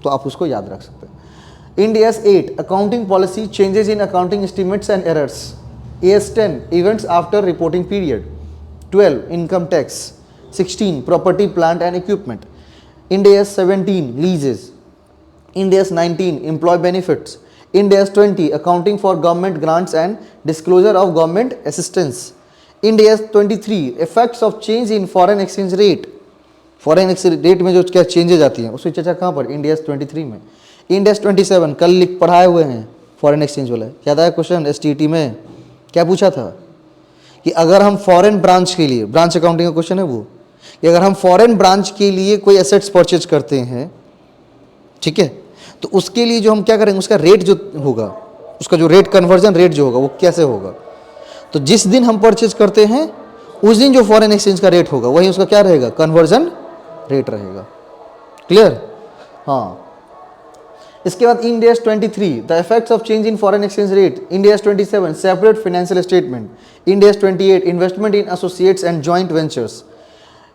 तो आप उसको याद रख सकते हैं। Ind AS 8 accounting policy changes in accounting estimates and errors. AS 10 events after reporting period. 12 income tax. 16 property plant and equipment. Ind AS 17 leases. Ind AS 19 employee benefits. Ind AS 20 accounting for government grants and disclosure of government assistance. Ind AS 23 effects of change in foreign exchange rate. Foreign exchange rate में जो क्या चेंजेज आती हैं उसकी चर्चा कहाँ पर, इंड AS 23 में। इंड AS 27 कल पढ़ाए हुए हैं फॉरेन एक्सचेंज वाला, याद आया क्वेश्चन STT में क्या पूछा था कि अगर हम फॉरेन ब्रांच के लिए, ब्रांच अकाउंटिंग का क्वेश्चन है वो, कि अगर हम फॉरेन ब्रांच के लिए कोई एसेट्स परचेज करते हैं, ठीक है, तो उसके लिए जो हम क्या करेंगे, उसका रेट जो होगा, उसका जो रेट कन्वर्जन रेट जो होगा वो कैसे होगा। तो जिस दिन हम परचेज करते हैं उस दिन जो फॉरेन एक्सचेंज का रेट होगा वही उसका क्या रहेगा, कन्वर्जन रेट रहेगा। क्लियर, हाँ। इसके बाद Ind AS 23 the effects of change in foreign exchange rate. Ind AS 27 separate financial statement. Ind AS 28 investment in associates and joint ventures.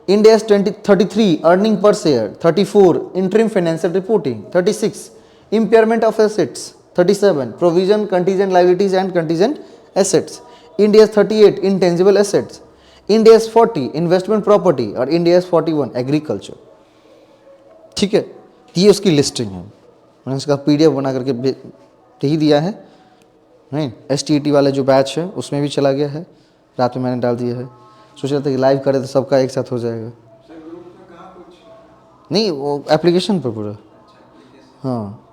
Ind AS 33 earning per share. 34 interim financial reporting. 36 impairment of assets. 37 provision contingent liabilities and contingent assets. Ind AS 38 intangible assets. Ind AS 40 investment property और Ind AS 41 एग्रीकल्चर, ठीक है। ये उसकी लिस्टिंग है, मैंने इसका PDF बना करके यही दिया है, नहीं STT वाले जो बैच है उसमें भी चला गया है, रात में मैंने डाल दिया है। सोच रहा था कि लाइव करे तो सबका एक साथ हो जाएगा, नहीं वो एप्लीकेशन पर पूरा, हाँ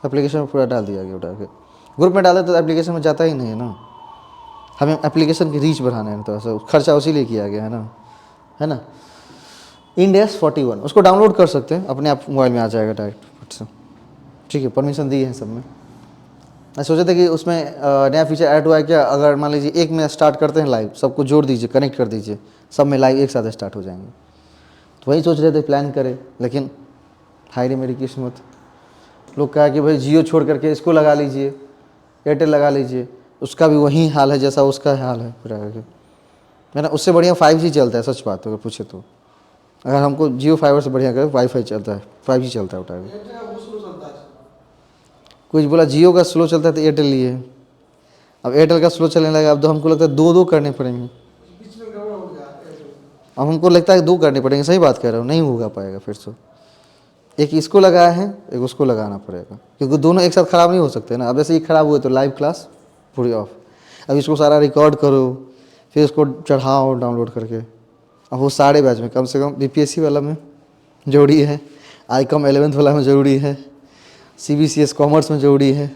एप्लीकेशन में पूरा डाल दिया गया उठा के। ग्रुप में डाले तो एप्लीकेशन में जाता ही नहीं है ना, हमें एप्लीकेशन की रीच बढ़ाना है, तो ऐसा खर्चा उसी लिए किया गया है ना। इंड AS 41 उसको डाउनलोड कर सकते हैं, अपने आप मोबाइल में आ जाएगा डायरेक्ट से, ठीक है। परमिशन दी है सब में। मैं सोचा था कि उसमें नया फीचर ऐड हुआ है क्या, अगर मान लीजिए एक में स्टार्ट करते हैं लाइव, सबको जोड़ दीजिए, कनेक्ट कर दीजिए, सब में लाइव एक साथ स्टार्ट हो जाएंगे। तो वही सोच रहे थे प्लान करें, लेकिन हाय रे मेरी किस्मत, लोग कहा कि भाई जियो छोड़ करके इसको लगा लीजिए, एयरटेल लगा लीजिए, उसका भी वही हाल है जैसा उसका हाल है पूरा करके। मैंने उससे बढ़िया 5G चलता है, सच बात अगर पूछे तो। अगर हमको जियो फाइबर से बढ़िया करे, वाईफाई चलता है, 5G चलता है उठा के। कुछ बोला जियो का स्लो चलता है तो एयरटेल लिए, अब एयरटेल का स्लो चलने लगा, अब तो हमको लगता है दो करने पड़ेंगे। अब हमको लगता है 2 करने पड़ेंगे, सही बात कह रहा हूँ, नहीं होगा पाएगा फिर से। एक इसको लगाया है, एक उसको लगाना पड़ेगा, क्योंकि दोनों एक साथ ख़राब नहीं हो सकते ना। अब जैसे ये ख़राब हुए तो लाइव क्लास पूरी ऑफ, अब इसको सारा रिकॉर्ड करो, फिर इसको चढ़ाओ डाउनलोड करके। अब वो सारे बैच में कम से कम BPSC वाला में जरूरी है, ICOM 11th वाला में ज़रूरी है, CBCS कॉमर्स में ज़रूरी है,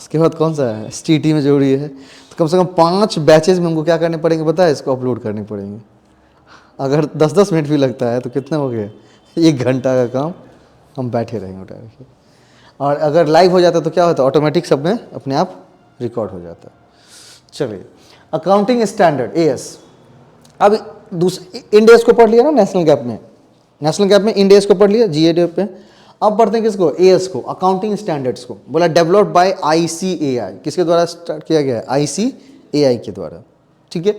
उसके बाद कौन सा है STT में ज़रूरी है। तो कम से कम 5 बैचेज़ में हमको क्या करने पड़ेंगे पता है, इसको अपलोड करने पड़ेंगे। अगर 10-10 मिनट भी लगता है तो कितना हो गया, 1 घंटा का काम हम बैठे रहेंगे उठा के। और अगर लाइव हो जाता तो क्या होता, ऑटोमेटिक सब में अपने आप रिकॉर्ड हो जाता। चलिए, अकाउंटिंग स्टैंडर्ड एएस। अब दूसरे इंडेस को पढ़ लिया ना नेशनल गैप में, नेशनल गैप में इंडेस को पढ़ लिया जीएडी पे। अब पढ़ते हैं किसको, एएस को, अकाउंटिंग स्टैंडर्ड्स को। बोला डेवलप्ड बाय आईसीएआई, किसके द्वारा स्टार्ट किया गया है, आईसीएआई के द्वारा। ठीक है,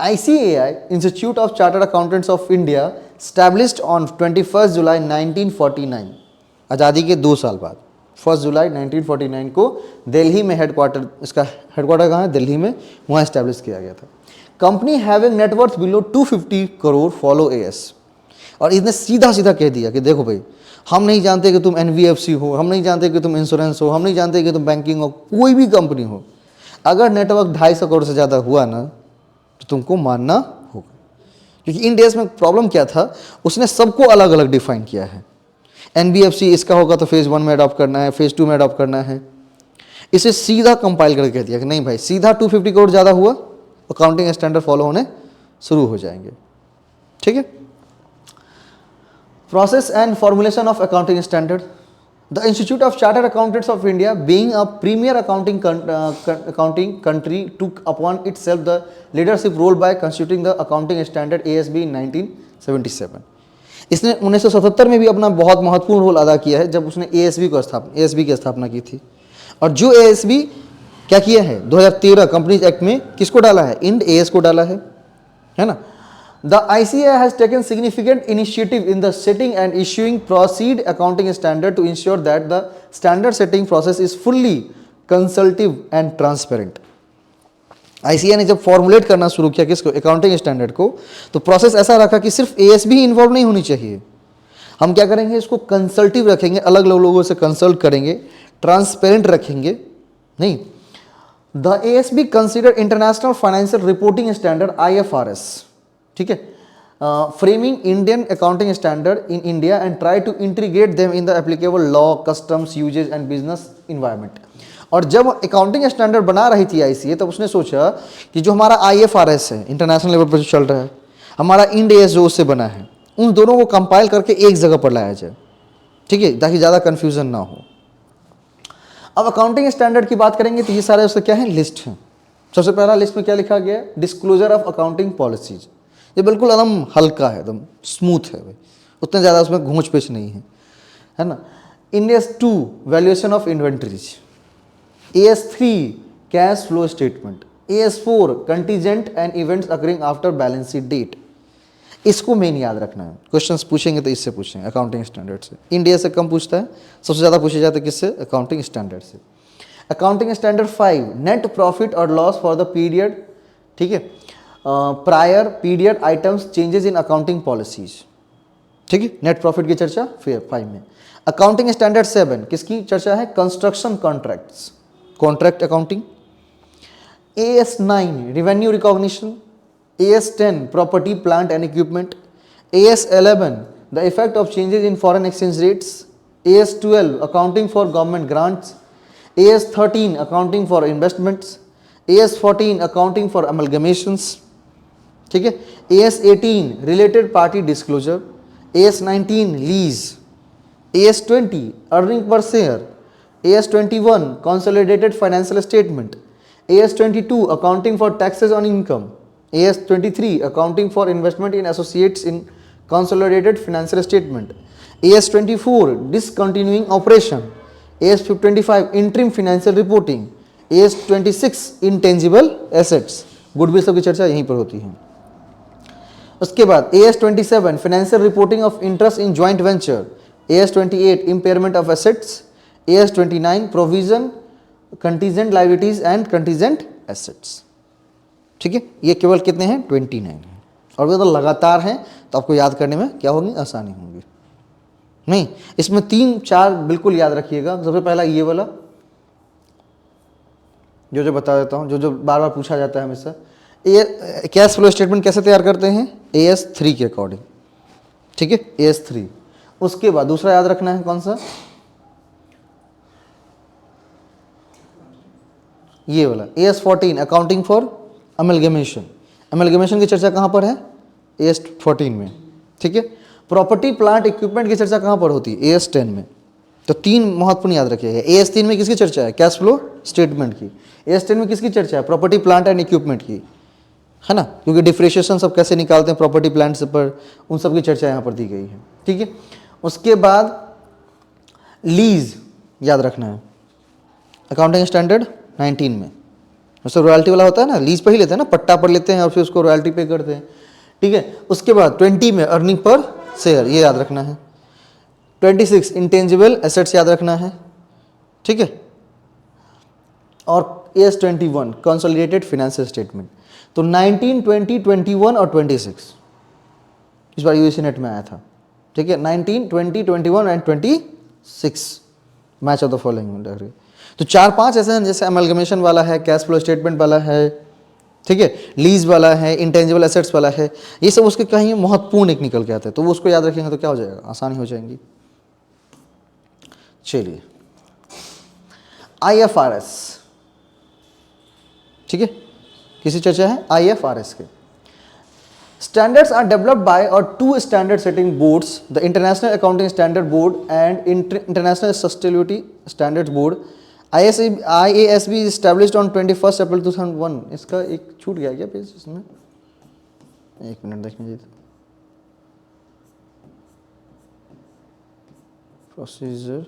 ICAI institute of chartered accountants of India established on 21 जुलाई 1949, आज़ादी के 2 साल बाद 1 जुलाई 1949 को दिल्ली में हेडक्वार्टर, इसका हेडक्वार्टर कहाँ है, दिल्ली में, वहाँ इस्टेब्लिश किया गया था। Company having net worth below 250 crore follow as. और इसने सीधा सीधा कह दिया कि देखो भाई, हम नहीं जानते कि तुम एनबीएफसी हो, हम नहीं जानते कि तुम इंश्योरेंस हो, हम नहीं जानते कि तुम बैंकिंग हो, कोई भी कंपनी हो, अगर नेटवर्क 250 करोड़ से ज़्यादा हुआ ना तो तुमको मानना होगा। क्योंकि इन डेज में प्रॉब्लम क्या था, उसने सबको अलग अलग डिफाइन किया है। एनबीएफसी इसका होगा तो फेज़ 1 में अडॉप्ट करना है, फेज़ 2 में अडॉप्ट करना है। इसे सीधा कंपाइल करके कह दिया कि नहीं भाई, सीधा 250 करोड़ ज़्यादा हुआ, अकाउंटिंग स्टैंडर्ड फॉलो होने शुरू हो जाएंगे। ठीक है, process and formulation of accounting standard. The institute of chartered accountants of India being a premier accounting country took upon itself the leadership role by constituting the accounting standard ASB in 1977। इसने 1977 में भी अपना बहुत महत्वपूर्ण रोल अदा किया है, जब उसने एएसबी की स्थापना की थी। और जो एएसबी क्या किया है, 2013 कंपनीज एक्ट में किसको डाला है, इंड एएस को डाला है ना। The ICAI has taken significant initiative in the setting and issuing proceed accounting standard to ensure that the standard setting process is fully consultative and transparent. ICAI ने जब फॉर्मुलेट करना शुरू किया किसको, अकाउंटिंग स्टैंडर्ड को, तो प्रोसेस ऐसा रखा कि सिर्फ एएसबी ही इन्वॉल्व नहीं होनी चाहिए। हम क्या करेंगे, इसको कंसल्टिव रखेंगे, अलग अलग लोगों से कंसल्ट करेंगे, ट्रांसपेरेंट रखेंगे। नहीं, the ASB consider international financial reporting standard IFRS, ठीक है, framing Indian accounting standard in India and try to integrate them in the applicable law, customs, usages and business environment. और जब अकाउंटिंग स्टैंडर्ड बना रही थी आईसीए, तब उसने सोचा कि जो हमारा IFRS है, इंटरनेशनल लेवल पर जो चल रहा है, हमारा इंड एएस जो उससे बना है, उन दोनों को कंपाइल करके एक जगह पर लाया जाए। ठीक है, ताकि ज़्यादा कन्फ्यूजन ना हो। अब अकाउंटिंग स्टैंडर्ड की बात करेंगे तो ये सारे उसका क्या है, लिस्ट है। सबसे पहला लिस्ट में क्या लिखा गया है, डिस्क्लोजर ऑफ अकाउंटिंग पॉलिसीज। ये बिल्कुल एकदम हल्का है, एकदम स्मूथ है भाई, उतना ज़्यादा उसमें घूंच पेच नहीं है ना। AS2 valuation of inventories, AS3 cash flow statement, AS4 contingent and events occurring after balance sheet date. इसको मेन याद रखना है, क्वेश्चंस पूछेंगे तो इससे पूछेंगे, अकाउंटिंग स्टैंडर्ड से। इंडिया से कम पूछता है, सबसे ज़्यादा पूछे जाते हैं किससे, अकाउंटिंग स्टैंडर्ड से। अकाउंटिंग स्टैंडर्ड 5 नेट प्रॉफिट और लॉस फॉर द पीरियड, ठीक है, prior period items changes in accounting policies. ठीक है, नेट प्रॉफिट की चर्चा फिर 5 में। अकाउंटिंग स्टैंडर्ड 7 किसकी चर्चा है, construction contracts, contract accounting. AS9 revenue recognition, AS10 property plant and equipment, AS11 the effect of changes in foreign exchange rates, AS12 accounting for government grants, AS13 accounting for investments, AS14 accounting for amalgamations. ठीक है, AS18 related party disclosure, AS19 lease, AS20 earning per share, AS21 consolidated financial statement, AS22 accounting for taxes on income, AS23 accounting for investment in associates in consolidated financial statement, AS24 discontinuing operation, AS25 interim financial reporting, AS26 intangible assets। Goodwill सब की चर्चा यहीं पर होती है। उसके बाद AS27 financial reporting of interest in joint venture, AS28 impairment of assets, AS29 provision contingent liabilities and contingent assets. ठीक है, ये केवल कितने हैं, 29 हैं। और वे तो लगातार हैं, तो आपको याद करने में क्या होगी, आसानी होगी। नहीं, इसमें 3-4 बिल्कुल याद रखिएगा। सबसे पहला ये वाला जो बता देता हूँ, जो बार बार पूछा जाता है हमेशा, कैश फ्लो स्टेटमेंट कैसे तैयार करते हैं, AS3 के अकॉर्डिंग। ठीक है, AS3। उसके बाद दूसरा याद रखना है कौन सा, ये वाला AS14 accounting for amalgamation. Amalgamation की चर्चा कहाँ पर है, AS14 में। ठीक है, प्रॉपर्टी प्लांट इक्विपमेंट की चर्चा कहाँ पर होती है? AS 10 में। तो 3 महत्वपूर्ण याद रखिएगा। AS 3 में किसकी चर्चा है? कैश फ्लो स्टेटमेंट की। AS 10 में किसकी चर्चा है? प्रॉपर्टी प्लांट एंड इक्विपमेंट की, है ना, क्योंकि डिफ्रेशिएशन सब कैसे निकालते हैं प्रॉपर्टी प्लांट से पर, उन सब की चर्चा यहाँ पर दी गई है। ठीक है, उसके बाद लीज याद रखना है, अकाउंटिंग स्टैंडर्ड 19 में। उससे रॉयल्टी वाला होता है ना, लीज पर ही लेते हैं ना, पट्टा पर लेते हैं और फिर उसको रॉयल्टी पे करते हैं। ठीक है, उसके बाद 20 में अर्निंग पर शेयर, ये याद रखना है। 26 इंटेंजिबल एसेट्स याद रखना है। ठीक है, और AS 21 कंसोलिडेटेड फाइनेंशियल स्टेटमेंट। तो 19, 20, 21 और 26 इस बार यूजीसी नेट में आया था। ठीक है, 19, 20, 21 and 26 match of the following. तो 4-5 ऐसे हैं, जैसे अमलगमेशन वाला है, कैश फ्लो स्टेटमेंट वाला है, ठीक है, लीज वाला है, इंटेंजिबल एसेट्स वाला है, ये सब उसके कहीं महत्वपूर्ण एक निकल के आते हैं। तो वो उसको याद रखेंगे तो क्या हो जाएगा, आसानी हो जाएंगी। चलिए, IFRS, ठीक है, किसी चर्चा है IFRS के। स्टैंडर्ड्स आर डेवलप्ड बाय और 2 standard setting boards, the international accounting standard board and international sustainability standards board. IASB established on 21 अप्रैल 2001। इसका एक छूट गया क्या पेज इसमें? एक मिनट देखने दीजिए। प्रोसीजर,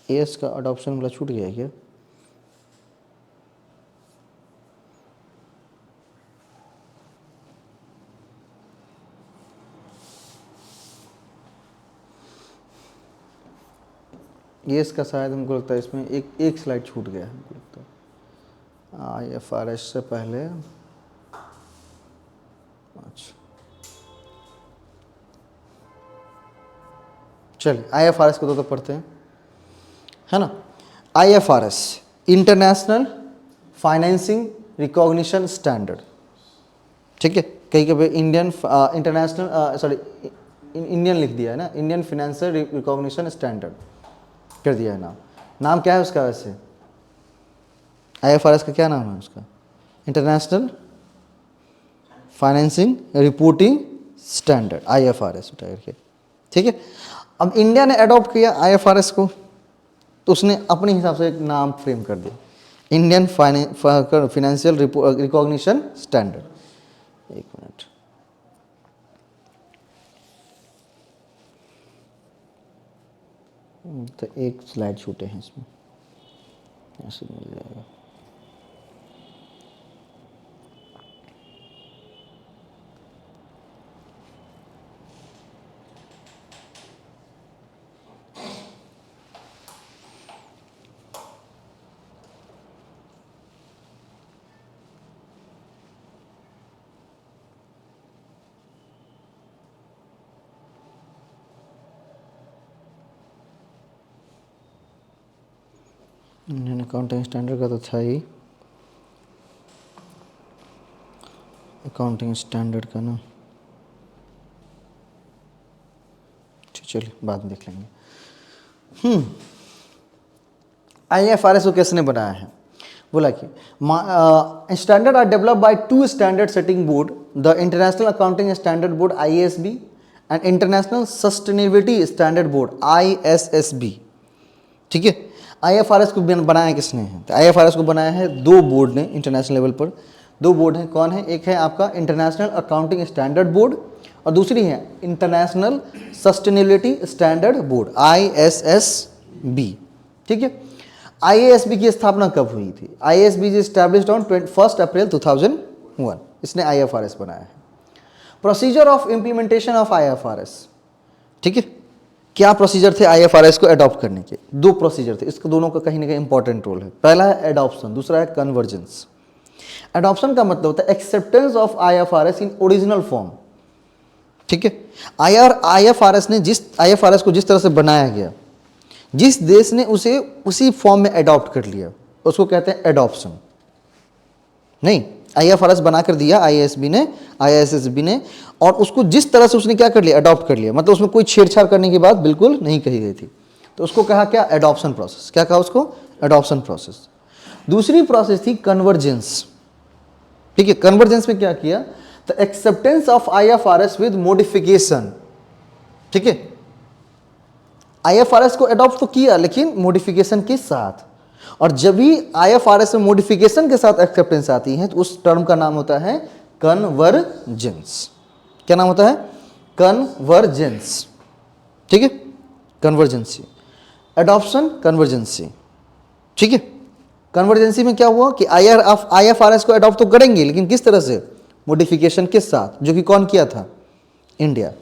AS का अडॉप्शन वाला छूट गया क्या? ये इसका शायद हमको लगता है इसमें एक स्लाइड छूट गया है हमको लगता है IFRS से पहले। अच्छा, चलिए IFRS को तो पढ़ते हैं, है ना। IFRS international financing recognition standard. ठीक है, कहीं कभी इंडियन इंटरनेशनल सॉरी इंडियन लिख दिया है ना, इंडियन फाइनेंशियल रिकॉग्निशन स्टैंडर्ड कर दिया है नाम। नाम क्या है उसका वैसे? IFRS का क्या नाम है उसका? International financing reporting standard, IFRS उठा करके। ठीक है, अब इंडिया ने अडॉप्ट किया IFRS को, तो उसने अपने हिसाब से एक नाम फ्रेम कर दिया, इंडियन फाइनेंशियल रिकॉग्निशन स्टैंडर्ड। एक मिनट, तो एक स्लाइड छूटे हैं इसमें, ऐसे मिल जाएगा। इंडियन अकाउंटिंग स्टैंडर्ड का तो था ही, अकाउंटिंग स्टैंडर्ड का ना, चलिए बाद में देख लेंगे। IFRS को किसने बनाया है? बोला कि standard are developed by 2 standard setting board, the international accounting standard board IASB and international sustainability standard board ISSB। ठीक है, IFRS को बनाया किसने है? तो IFRS को बनाया है 2 बोर्ड ने, इंटरनेशनल लेवल पर 2 बोर्ड हैं। कौन है? एक है आपका इंटरनेशनल अकाउंटिंग स्टैंडर्ड बोर्ड और दूसरी है international sustainability standard board ISSB। ठीक है, IASB की स्थापना कब हुई थी? IASB इज एस्टैब्लिश्ड ऑन 1 अप्रैल 2001। इसने IFRS बनाया है। Procedure of implementation of IFRS। ठीक है, क्या प्रोसीजर थे IFRS को अडॉप्ट करने के? 2 प्रोसीजर थे, इसको दोनों का कहीं ना कहीं इंपॉर्टेंट रोल है। पहला है एडॉप्शन, दूसरा है कन्वर्जेंस। एडॉप्शन का मतलब होता है acceptance of IFRS in original form. ठीक है, IFRS को जिस तरह से बनाया गया, जिस देश ने उसे उसी फॉर्म में अडॉप्ट कर लिया, उसको कहते हैं एडॉप्शन। नहीं, IFRS बना कर दिया IASB ने, ISSB ने, और उसको जिस तरह से उसने क्या कर लिया, अडॉप्ट कर लिया, मतलब उसमें कोई छेड़छाड़ करने की बात बिल्कुल नहीं कही गई थी। तो उसको कहा क्या, एडॉप्शन प्रोसेस। क्या कहा उसको, एडॉप्शन प्रोसेस। दूसरी प्रोसेस थी कन्वर्जेंस। ठीक है, कन्वर्जेंस में क्या किया, the acceptance of IFRS with modification. ठीक है, IFRS को एडॉप्ट तो किया लेकिन मॉडिफिकेशन के साथ, और जब भी IFRS में मॉडिफिकेशन के साथ एक्सेप्टेंस आती है तो उस टर्म का नाम होता है कन्वर्जेंस। क्या नाम होता है, कन्वर्जेंस। ठीक है, कन्वर्जेंसी, एडॉप्शन, कन्वर्जेंसी। ठीक है, कन्वर्जेंसी में क्या हुआ कि IFRS को एडॉप्ट तो करेंगे लेकिन किस तरह से, मॉडिफिकेशन के साथ, जो कि कौन किया था, इंडिया।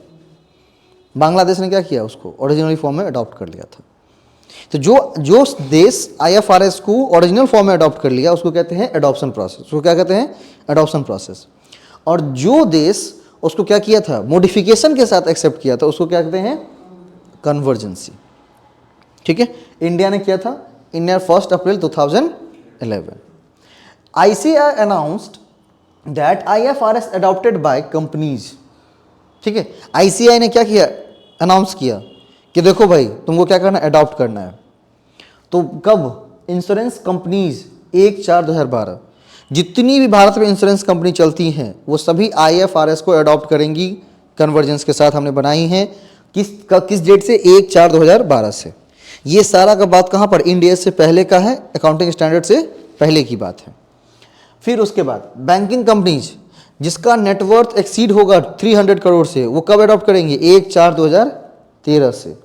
बांग्लादेश ने क्या किया, उसको ओरिजिनल फॉर्म में अडॉप्ट कर लिया था। तो जो देश IFRS को ओरिजिनल फॉर्म में अडॉप्ट कर लिया उसको कहते हैं एडॉप्शन प्रोसेस। उसको क्या कहते हैं, एडॉप्शन प्रोसेस। और जो देश उसको क्या किया था, मॉडिफिकेशन के साथ एक्सेप्ट किया था, उसको क्या कहते हैं, कन्वर्जेंसी। ठीक है, इंडिया ने किया था, India 1 April 2011। ICAI announced that IFRS adopted by companies. ठीक है, ICAI ने क्या किया, अनाउंस किया कि देखो भाई तुमको क्या करना है, अडॉप्ट करना है। तो कब, इंश्योरेंस कंपनीज 1/4/2012, जितनी भी भारत में इंश्योरेंस कंपनी चलती हैं वो सभी IFRS को अडॉप्ट करेंगी, कन्वर्जेंस के साथ हमने बनाई है। किस डेट से, 1/4/2012 से। ये सारा का बात कहाँ पर, इंडिया से पहले का है, अकाउंटिंग स्टैंडर्ड से पहले की बात है। फिर उसके बाद बैंकिंग कंपनीज जिसका नेटवर्थ एक्सीड होगा 300 करोड़ से, वो कब अडॉप्ट करेंगे, 1/4/2013 से।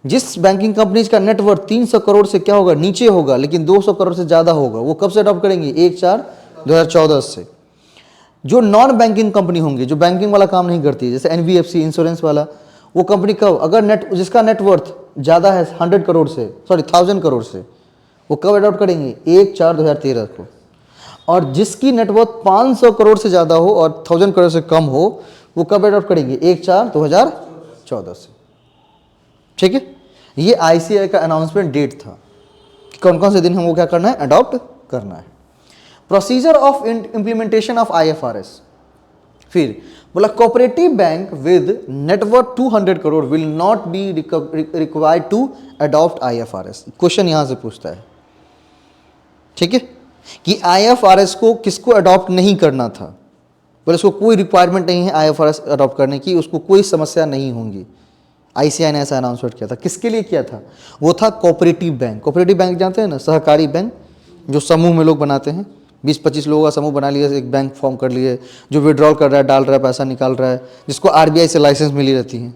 जिस बैंकिंग कंपनीज का नेटवर्थ 300 करोड़ से क्या होगा, नीचे होगा लेकिन 200 करोड़ से ज़्यादा होगा, वो कब से अडॉप्ट करेंगे, 1/4/2014 से। जो नॉन बैंकिंग कंपनी होंगी, जो बैंकिंग वाला काम नहीं करती, जैसे NBFC इंश्योरेंस वाला, वो कंपनी कब, अगर जिसका नेटवर्थ ज़्यादा है 100 करोड़ से, 1000 करोड़ से, वो कब अडॉप्ट करेंगे, 1/4/2013 को। और जिसकी नेटवर्थ 500 करोड़ से ज़्यादा हो और 1000 करोड़ से कम हो, वो कब अडॉप्ट करेंगे, 1/4/2014 से। ठीक है, ये ICAI का अनाउंसमेंट डेट था कि कौन कौन से दिन हमको क्या करना है, अडॉप्ट करना है। Procedure of implementation of IFRS। फिर बोला cooperative bank with net worth 200 crore will not be required to adopt IFRS। Question यहां से पूछता है, ठीक है, कि IFRS को किसको अडॉप्ट नहीं करना था। बोले उसको कोई रिक्वायरमेंट नहीं है IFRS अडॉप्ट करने की, उसको कोई समस्या नहीं होंगी। ICAI ने ऐसा अनाउंसमेंट किया था। किसके लिए किया था, वो था कोऑपरेटिव बैंक। कोऑपरेटिव बैंक जानते हैं ना, सहकारी बैंक, जो समूह में लोग बनाते हैं, 20-25 लोगों का समूह बना लिया, एक बैंक फॉर्म कर लिए, जो विड्रॉल कर रहा है, डाल रहा है, पैसा निकाल रहा है, जिसको RBI से लाइसेंस मिली रहती है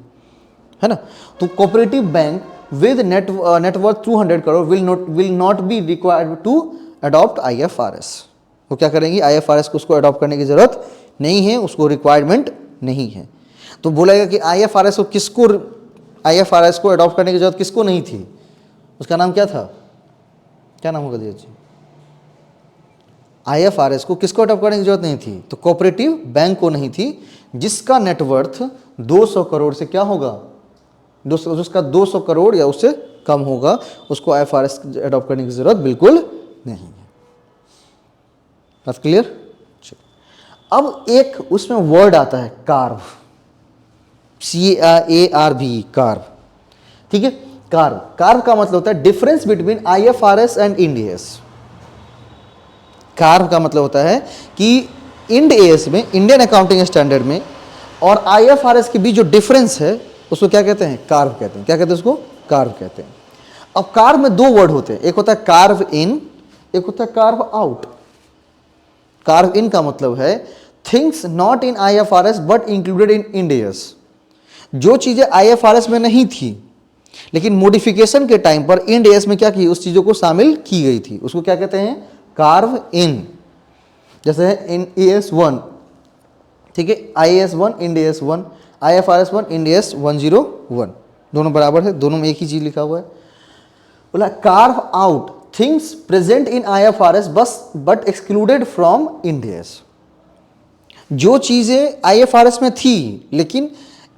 ना। तो cooperative bank with net worth 200 crore will not be required to adopt IFRS। वो क्या करेंगी, IFRS को उसको अडॉप्ट करने की जरूरत नहीं है, उसको रिक्वायरमेंट नहीं है। तो बोलेगा कि IFRS को अडॉप्ट करने की जरूरत किसको नहीं थी, उसका नाम क्या था, क्या नाम होगा जी, IFRS को किसको अडॉप्ट करने की जरूरत नहीं थी, तो कोऑपरेटिव बैंक को नहीं थी, जिसका नेटवर्थ 200 करोड़ से क्या होगा, जिसका 200 करोड़ या उससे कम होगा, उसको IFRS अडॉप्ट करने की जरूरत बिल्कुल नहीं है। बात क्लियर। अब एक उसमें वर्ड आता है कार्व, CARV, कार्व। ठीक है, कार्व का मतलब होता है difference between IFRS and IND AS। Curve का मतलब होता है कि IND AS में, इंडियन अकाउंटिंग स्टैंडर्ड में, और IFRS के बीच जो डिफरेंस है उसको क्या कहते हैं, कार्व कहते हैं। क्या कहते हैं उसको, कार्व कहते हैं। अब कार्व में दो वर्ड होते हैं, एक होता है कार्व इन, एक होता है कार्व आउट। कार्व इन का मतलब है things not in IFRS but included in IND AS। जो चीजें IFRS में नहीं थी लेकिन मॉडिफिकेशन के टाइम पर IND AS में क्या की, उस चीजों को शामिल की गई थी, उसको क्या कहते हैं, कार्व इन। जैसे है इन AS 1, ठीक है, IAS 1, IND AS 1, IFRS 1, IND AS 101, दोनों बराबर है, दोनों में एक ही चीज लिखा हुआ है। बोला carve out things present in IFRS but excluded from IND AS। जो चीजें IFRS में थी लेकिन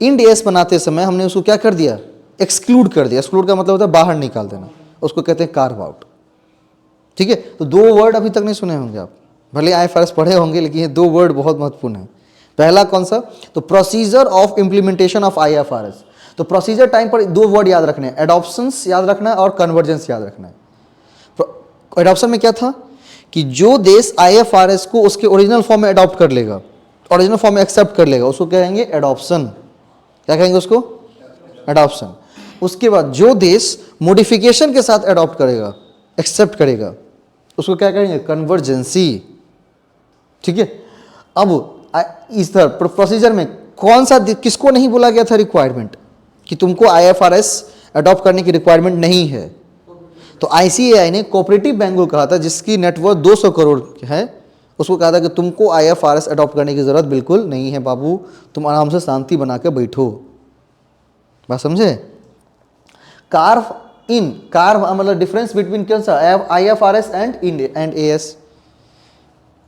IND AS बनाते समय हमने उसको क्या कर दिया, एक्सक्लूड कर दिया। एक्सक्लूड का मतलब होता है बाहर निकाल देना, उसको कहते हैं कार्व आउट। ठीक है, तो दो वर्ड अभी तक नहीं सुने होंगे आप, भले IFRS पढ़े होंगे लेकिन ये दो वर्ड बहुत महत्वपूर्ण है। पहला कौन सा, तो procedure of implementation of IFRS। तो प्रोसीजर टाइम पर दो वर्ड याद रखने हैं, एडॉप्शंस याद रखना है और कन्वर्जेंस याद रखना है। एडॉप्शन में क्या था कि जो देश IFRS को उसके ओरिजिनल फॉर्म में अडॉप्ट कर लेगा, ओरिजिनल फॉर्म में एक्सेप्ट कर लेगा, उसको कहेंगे एडॉप्शन। क्या कहेंगे उसको? एडॉप्शन। उसके बाद जो देश मॉडिफिकेशन के साथ अडॉप्ट करेगा, एक्सेप्ट करेगा, उसको क्या कहेंगे? कन्वर्जेंसी। ठीक है। अब इस तरह प्रोसीजर में कौन सा किसको नहीं बोला गया था रिक्वायरमेंट कि तुमको IFRS अडॉप्ट करने की रिक्वायरमेंट नहीं है? तो ICAI ने कोऑपरेटिव बैंक को कहा था, जिसकी नेटवर्थ 200 करोड़ है, उसको कहा था कि तुमको IFRS अडॉप्ट करने की जरूरत बिल्कुल नहीं है बाबू, तुम आराम से शांति बना के बैठो। बात समझे? कार्व इन, कार्व मतलब डिफरेंस बिटवीन कौन सा? IFRS एंड AS,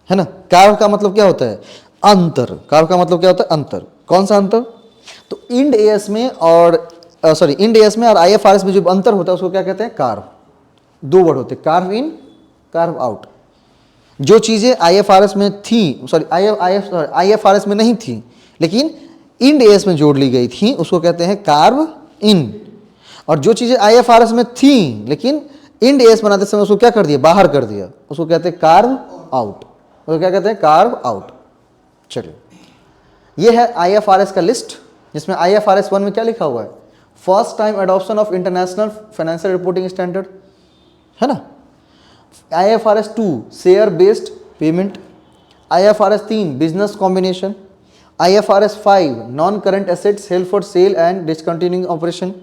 है ना। कार्व का मतलब क्या होता है? अंतर। कार्व का मतलब क्या होता है? अंतर। कौन सा अंतर? तो इंड AS में और इंड AS में और IFRS में जो अंतर होता है उसको क्या कहते हैं? कार्व। दो वर्ड होते हैं, कार्व इन, कार्व आउट। जो चीजें IFRS में थी, IFRS में नहीं थी लेकिन इंड AS में जोड़ ली गई थी, उसको कहते हैं कार्व इन। और जो चीजें IFRS में थी लेकिन इंड AS बनाते समय उसको क्या कर दिया? बाहर कर दिया, उसको कहते हैं कार्व आउट। उसको क्या कहते हैं? Carve out. चलिए, ये है IFRS का लिस्ट, जिसमें IFRS 1 में क्या लिखा हुआ है? First time adoption of international financial reporting standard, है ना। IFRS 2 share based payment, IFRS 3 business combination, IFRS 5 non current assets held for sale and discontinuing operation,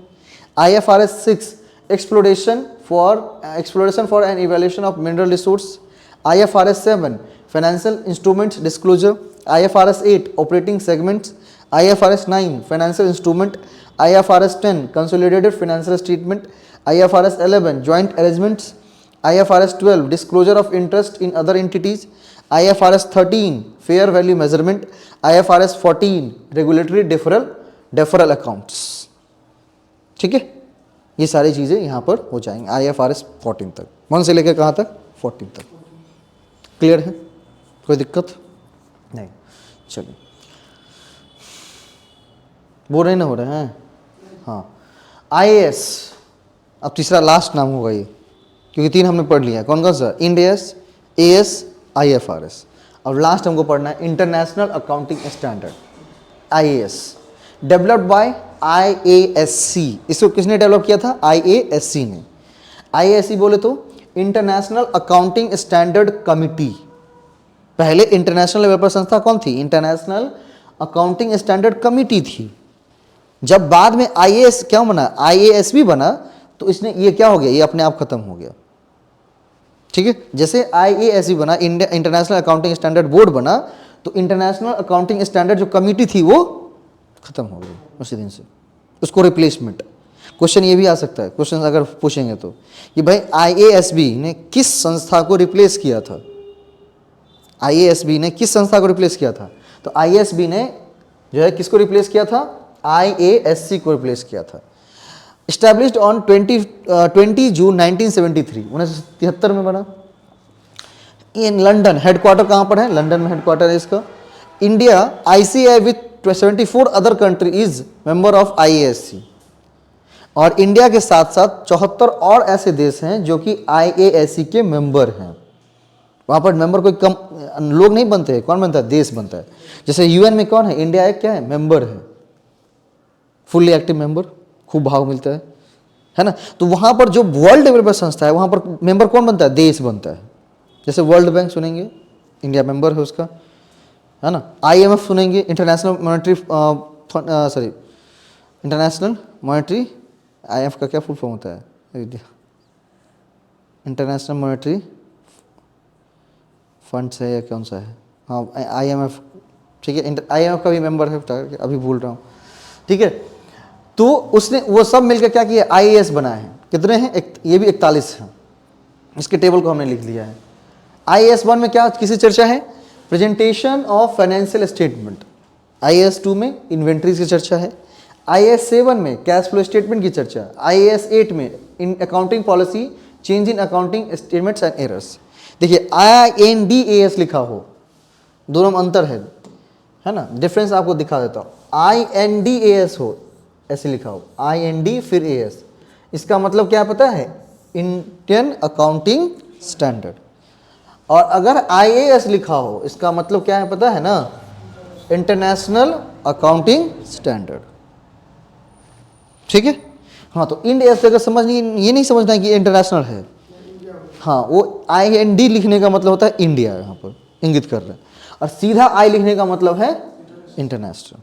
IFRS 6 exploration for an evaluation of mineral resource, IFRS 7 financial instruments disclosure, IFRS 8 operating segments, IFRS 9 financial instrument, IFRS 10 consolidated financial statement, IFRS 11 joint arrangements, IFRS 12 disclosure of interest in other entities, IFRS 13 fair value measurement, IFRS 14 regulatory deferral accounts। ठीक है, ये सारी चीज़ें यहाँ पर हो जाएंगी IFRS 14 तक। 1 से लेकर कहाँ तक? 14 तक। क्लियर है? कोई दिक्कत नहीं? चलिए, बोर नहीं ना हो रहे हैं? हाँ, IAS अब तीसरा लास्ट नाम होगा ये, क्योंकि 3 हमने पढ़ लिया है। कौन कौन सा? Ind AS, AS, IFRS। अब लास्ट हमको पढ़ना है international accounting standard, IAS, developed by IASC। इसको किसने डेवलप किया था? IASC ने। IASC बोले तो इंटरनेशनल अकाउंटिंग स्टैंडर्ड कमिटी। पहले इंटरनेशनल लेवल पर संस्था कौन थी? इंटरनेशनल अकाउंटिंग स्टैंडर्ड कमिटी थी। जब बाद में IAS क्या बना? IASB बना, तो इसने ये क्या हो गया? ये अपने आप खत्म हो गया। ठीक है, जैसे IASB बना, इंटरनेशनल अकाउंटिंग स्टैंडर्ड बोर्ड बना, तो इंटरनेशनल अकाउंटिंग स्टैंडर्ड जो कमिटी थी वो खत्म हो गई उसी दिन से। उसको रिप्लेसमेंट, क्वेश्चन ये भी आ सकता है, क्वेश्चन अगर पूछेंगे तो, कि भाई IASB ने किस संस्था को रिप्लेस किया था? IASB ने किस संस्था को रिप्लेस किया था? तो IASB ने जो है किसको रिप्लेस किया था? IASC को रिप्लेस किया था। एस्टैब्लिश्ड ऑन 20 जून 1973, 1973 में बना। इन लंदन, हेडक्वार्टर कहाँ पर है? लंदन में हेडक्वार्टर है इसका। India ICAI with 74 other country is member of IASC। और इंडिया के साथ साथ 74 और ऐसे देश हैं जो कि IASC के मेंबर हैं। वहाँ पर मेंबर कोई कम लोग नहीं बनते हैं, कौन बनता है? देश बनता है। जैसे UN में कौन है? इंडिया एक क्या है? मेंबर है, फुल्ली एक्टिव मेंबर, खूब भाव मिलता है ना। तो वहाँ पर जो वर्ल्ड लेवल पर संस्था है, वहाँ पर मेंबर कौन बनता है? देश बनता है। जैसे वर्ल्ड बैंक सुनेंगे, इंडिया मेंबर है उसका, है ना। IMF सुनेंगे, इंटरनेशनल मॉनेटरी, IMF का क्या फुल फॉर्म होता है? इंटरनेशनल मॉनेटरी फंड्स है या कौन सा है? हाँ, IMF। ठीक है, IMF का भी मेंबर है, अभी भूल रहा हूँ। ठीक है, तो उसने वो सब मिलकर क्या किया? IAS बनाए हैं। कितने हैं? ये भी 41 हैं। इसके टेबल को हमने लिख लिया है। IAS 1 में क्या किसी चर्चा है? Presentation of financial statement. IAS 2 में इन्वेंट्रीज की चर्चा है। IAS 7 में कैश फ्लो स्टेटमेंट की चर्चा। IAS 8 में in accounting policy, change in accounting statements and errors. देखिए, INDAS लिखा हो, दोनों में अंतर है ना। डिफरेंस आपको दिखा देता हूँ। INDAS हो, ऐसे लिखा हो, IND फिर AS, इसका मतलब क्या पता है, इंडियन अकाउंटिंग स्टैंडर्ड। और अगर IAS लिखा हो इसका मतलब क्या है पता है ना, इंटरनेशनल अकाउंटिंग स्टैंडर्ड। ठीक है, हाँ तो इंड एस अगर समझनी, ये नहीं समझना है कि इंटरनेशनल है, हाँ वो IND लिखने का मतलब होता है इंडिया, यहाँ पर इंगित कर रहे हैं, और सीधा I लिखने का मतलब है इंटरनेशनल।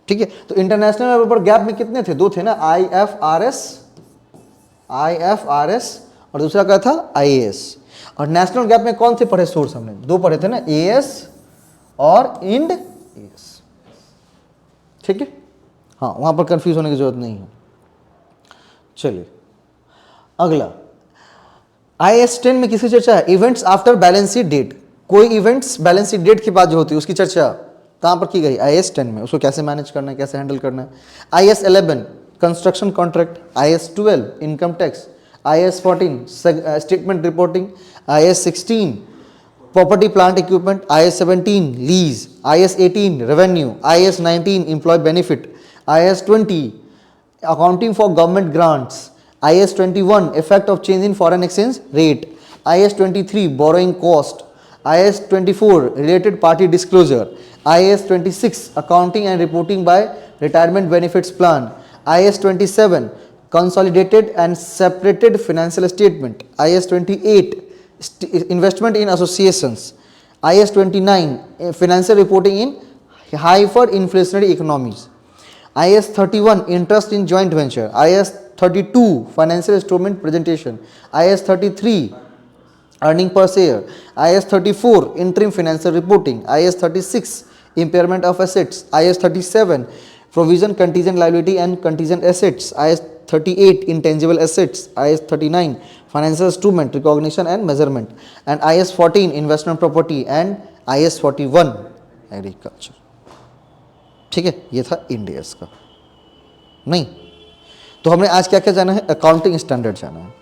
ठीक है, तो इंटरनेशनल लेवल पर गैप में कितने थे, दो थे ना, IFRS और दूसरा क्या था IAS। और नेशनल गैप में कौन से पढ़े सोर्स, हमने दो पढ़े थे ना, AS और इंड AS। ठीक है, हाँ वहां पर कंफ्यूज होने की जरूरत नहीं है। चलिए अगला, IAS 10 में किसकी चर्चा है, events after balance sheet date. कोई इवेंट्स बैलेंस शीट डेट के बाद जो होती है उसकी चर्चा कहाँ पर की गई, IAS 10 में, उसको कैसे मैनेज करना है, कैसे हैंडल करना है। IAS 11 construction contract, IAS 12 income tax, IAS 14 statement reporting, IAS 16 property plant equipment, IAS 17 lease, IAS 18 revenue, IAS 19 employee benefit, IAS 20 accounting for government grants, IAS 21 effect of change in foreign exchange rate, IAS 23 borrowing cost, IAS 24 related party disclosure, IAS 26 accounting and reporting by retirement benefits plan, IAS 27 consolidated and separated financial statement, IAS 28 investment in associations, IAS 29 financial reporting in hyperinflationary economies, IAS 31 interest in joint venture, IAS 32 financial statement presentation, IAS 33 earning per share, IAS 34 interim financial reporting, IAS 36 impairment of assets, IAS 37 provision contingent liability and contingent assets, IAS 38 intangible assets, IAS 39 financial instrument recognition and measurement, and IAS 14 investment property and IAS 41 agriculture। ठीक है, ये था इंडियस का। नहीं तो हमने आज क्या क्या जाना है, अकाउंटिंग स्टैंडर्ड जाना है।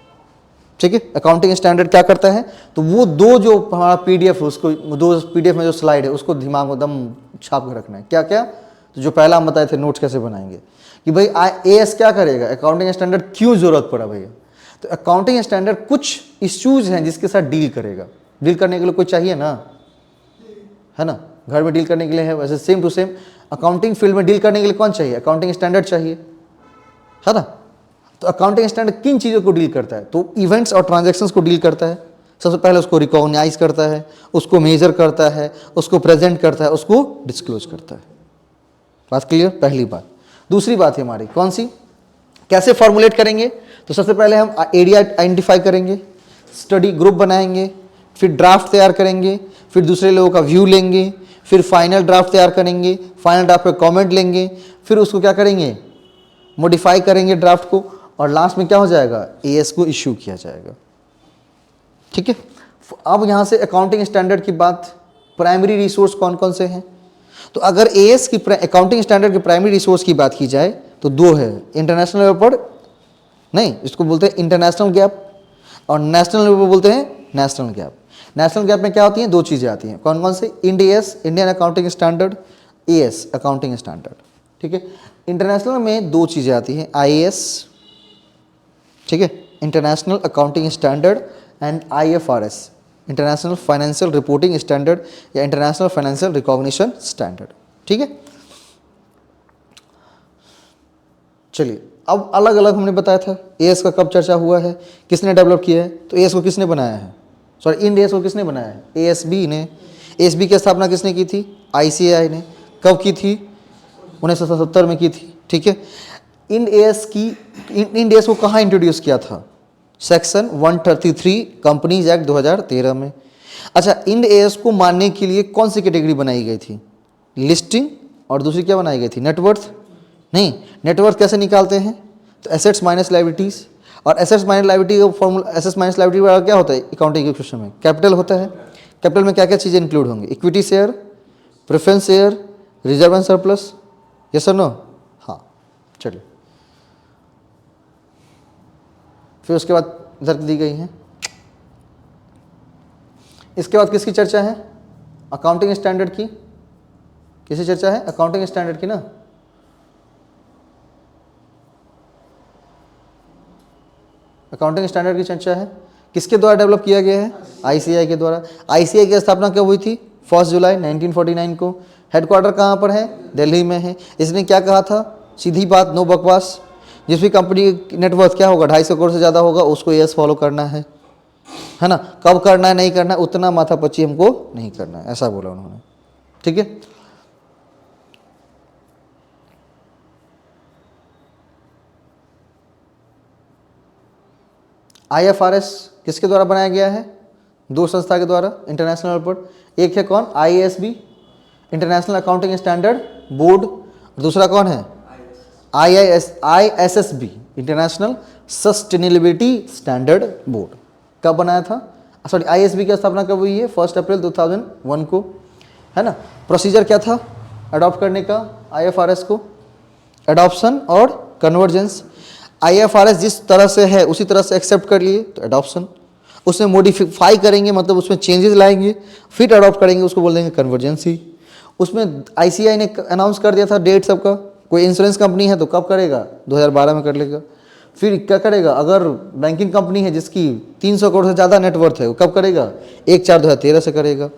ठीक है, अकाउंटिंग स्टैंडर्ड क्या करता है, तो वो दो जो हमारा PDF है उसको, दो PDF में जो स्लाइड है उसको दिमाग में एकदम छाप कर रखना है। क्या क्या, तो जो पहला हम बताए थे नोट्स कैसे बनाएंगे, कि भाई IAS क्या करेगा, अकाउंटिंग स्टैंडर्ड क्यों जरूरत पड़ा भैया, तो अकाउंटिंग स्टैंडर्ड कुछ इश्यूज हैं जिसके साथ डील करेगा, डील करने के लिए कोई चाहिए ना, है ना, घर में डील करने के लिए है, वैसे same to same accounting field में डील करने के लिए कौन चाहिए, अकाउंटिंग स्टैंडर्ड चाहिए, है ना। तो अकाउंटिंग स्टैंडर्ड किन चीज़ों को डील करता है, तो इवेंट्स और ट्रांजैक्शंस को डील करता है। सबसे पहले उसको रिकॉग्नाइज करता है, उसको मेजर करता है, उसको प्रेजेंट करता है, उसको डिस्क्लोज करता है। बात क्लियर, पहली बात। दूसरी बात है हमारी कौन सी, कैसे फॉर्मुलेट करेंगे, तो सबसे पहले हम एरिया आइडेंटिफाई करेंगे, स्टडी ग्रुप बनाएंगे, फिर ड्राफ्ट तैयार करेंगे, फिर दूसरे लोगों का व्यू लेंगे, फिर फाइनल ड्राफ्ट तैयार करेंगे, फाइनल ड्राफ्ट पे कमेंट लेंगे, फिर उसको क्या करेंगे, मॉडिफाई करेंगे ड्राफ्ट को, और लास्ट में क्या हो जाएगा, AS को इश्यू किया जाएगा। ठीक है, अब यहाँ से अकाउंटिंग स्टैंडर्ड की बात, प्राइमरी रिसोर्स कौन कौन से हैं, तो अगर AS की अकाउंटिंग स्टैंडर्ड के प्राइमरी रिसोर्स की बात की जाए तो दो है, इंटरनेशनल लेवल पर नहीं, इसको बोलते हैं इंटरनेशनल गैप, और नेशनल लेवल पर बोलते हैं नेशनल गैप। नेशनल गैप में क्या होती हैं, दो चीज़ें आती हैं, कौन कौन से, IND-AS Indian accounting standard, AS accounting standard. ठीक है, इंटरनेशनल में दो चीज़ें आती हैं, IAS, ठीक है, international accounting standard, and IFRS international financial reporting standard या इंटरनेशनल फाइनेंशियल रिकॉग्निशन स्टैंडर्ड। ठीक है, चलिए अब अलग अलग हमने बताया था AS का कब चर्चा हुआ है, किसने डेवलप किया है, तो AS को किसने बनाया है, सॉरी IND-AS को किसने बनाया है, ASB ने। ASB की स्थापना किसने की थी, ICAI ने। कब की थी, 1970 में की थी। ठीक है, IND-AS को कहाँ इंट्रोड्यूस किया था, सेक्शन 133 कंपनीज एक्ट 2013 में। अच्छा, IND-AS को मानने के लिए कौन सी कैटेगरी बनाई गई थी, लिस्टिंग, और दूसरी क्या बनाई गई थी, नेटवर्थ। नहीं, नेटवर्थ कैसे निकालते हैं, तो एसेट्स माइनस लायबिलिटीज, और एसेट्स माइनस लायबिलिटी का फॉर्मूला, एसेट्स माइनस लायबिलिटी क्या होता है अकाउंटिंग इक्वेशन में, कैपिटल होता है। कैपिटल में क्या क्या चीज़ें इंक्लूड होंगी, equity share, preference share, reserve and surplus, yes और नो, हाँ। चलिए फिर उसके बाद इधर दी गई हैं, इसके बाद किसकी चर्चा है, अकाउंटिंग स्टैंडर्ड की, किसकी चर्चा है, अकाउंटिंग स्टैंडर्ड की ना, अकाउंटिंग स्टैंडर्ड की चर्चा है। किसके द्वारा डेवलप किया गया है? आईसीएआई के द्वारा। आईसीएआई की स्थापना कब हुई थी? 1 जुलाई 1949 को। हेडक्वार्टर कहाँ पर है? दिल्ली में है। इसने क्या कहा था? सीधी बात, नो बकवास। जिस भी कंपनी की नेटवर्थ क्या होगा, 250 करोड़ से ज़्यादा होगा, उसको यस फॉलो करना है ना। कब करना है, नहीं करना है, उतना माथापच्ची हमको नहीं करना है, ऐसा बोला उन्होंने। ठीक है। आईएफआरएस किसके द्वारा बनाया गया है? दो संस्था के द्वारा इंटरनेशनल लेवल पर। एक है कौन? आईएएसबी, इंटरनेशनल अकाउंटिंग स्टैंडर्ड बोर्ड। दूसरा कौन है? ISSB, international sustainability standard board. कब बनाया था? सॉरी, आईएसबी की स्थापना कब हुई है? 1 अप्रैल 2001 को, है ना। प्रोसीजर क्या था अडॉप्ट करने का आईएफआरएस को? एडॉप्शन और कन्वर्जेंस। आईएफआरएस जिस तरह से है उसी तरह से एक्सेप्ट कर लिए तो एडॉप्शन, उसमें मॉडिफाई करेंगे मतलब उसमें चेंजेस लाएंगे फिर अडॉप्ट करेंगे, उसको बोल देंगे कन्वर्जेंसी। उसमें आईसीआई ने अनाउंस कर दिया था डेट सबका। कोई इंश्योरेंस कंपनी है तो कब करेगा? 2012 में कर लेगा। फिर क्या करेगा? अगर बैंकिंग कंपनी है जिसकी 300 करोड़ से ज़्यादा नेटवर्थ है वो कब करेगा? 1/4/2013 से करेगा।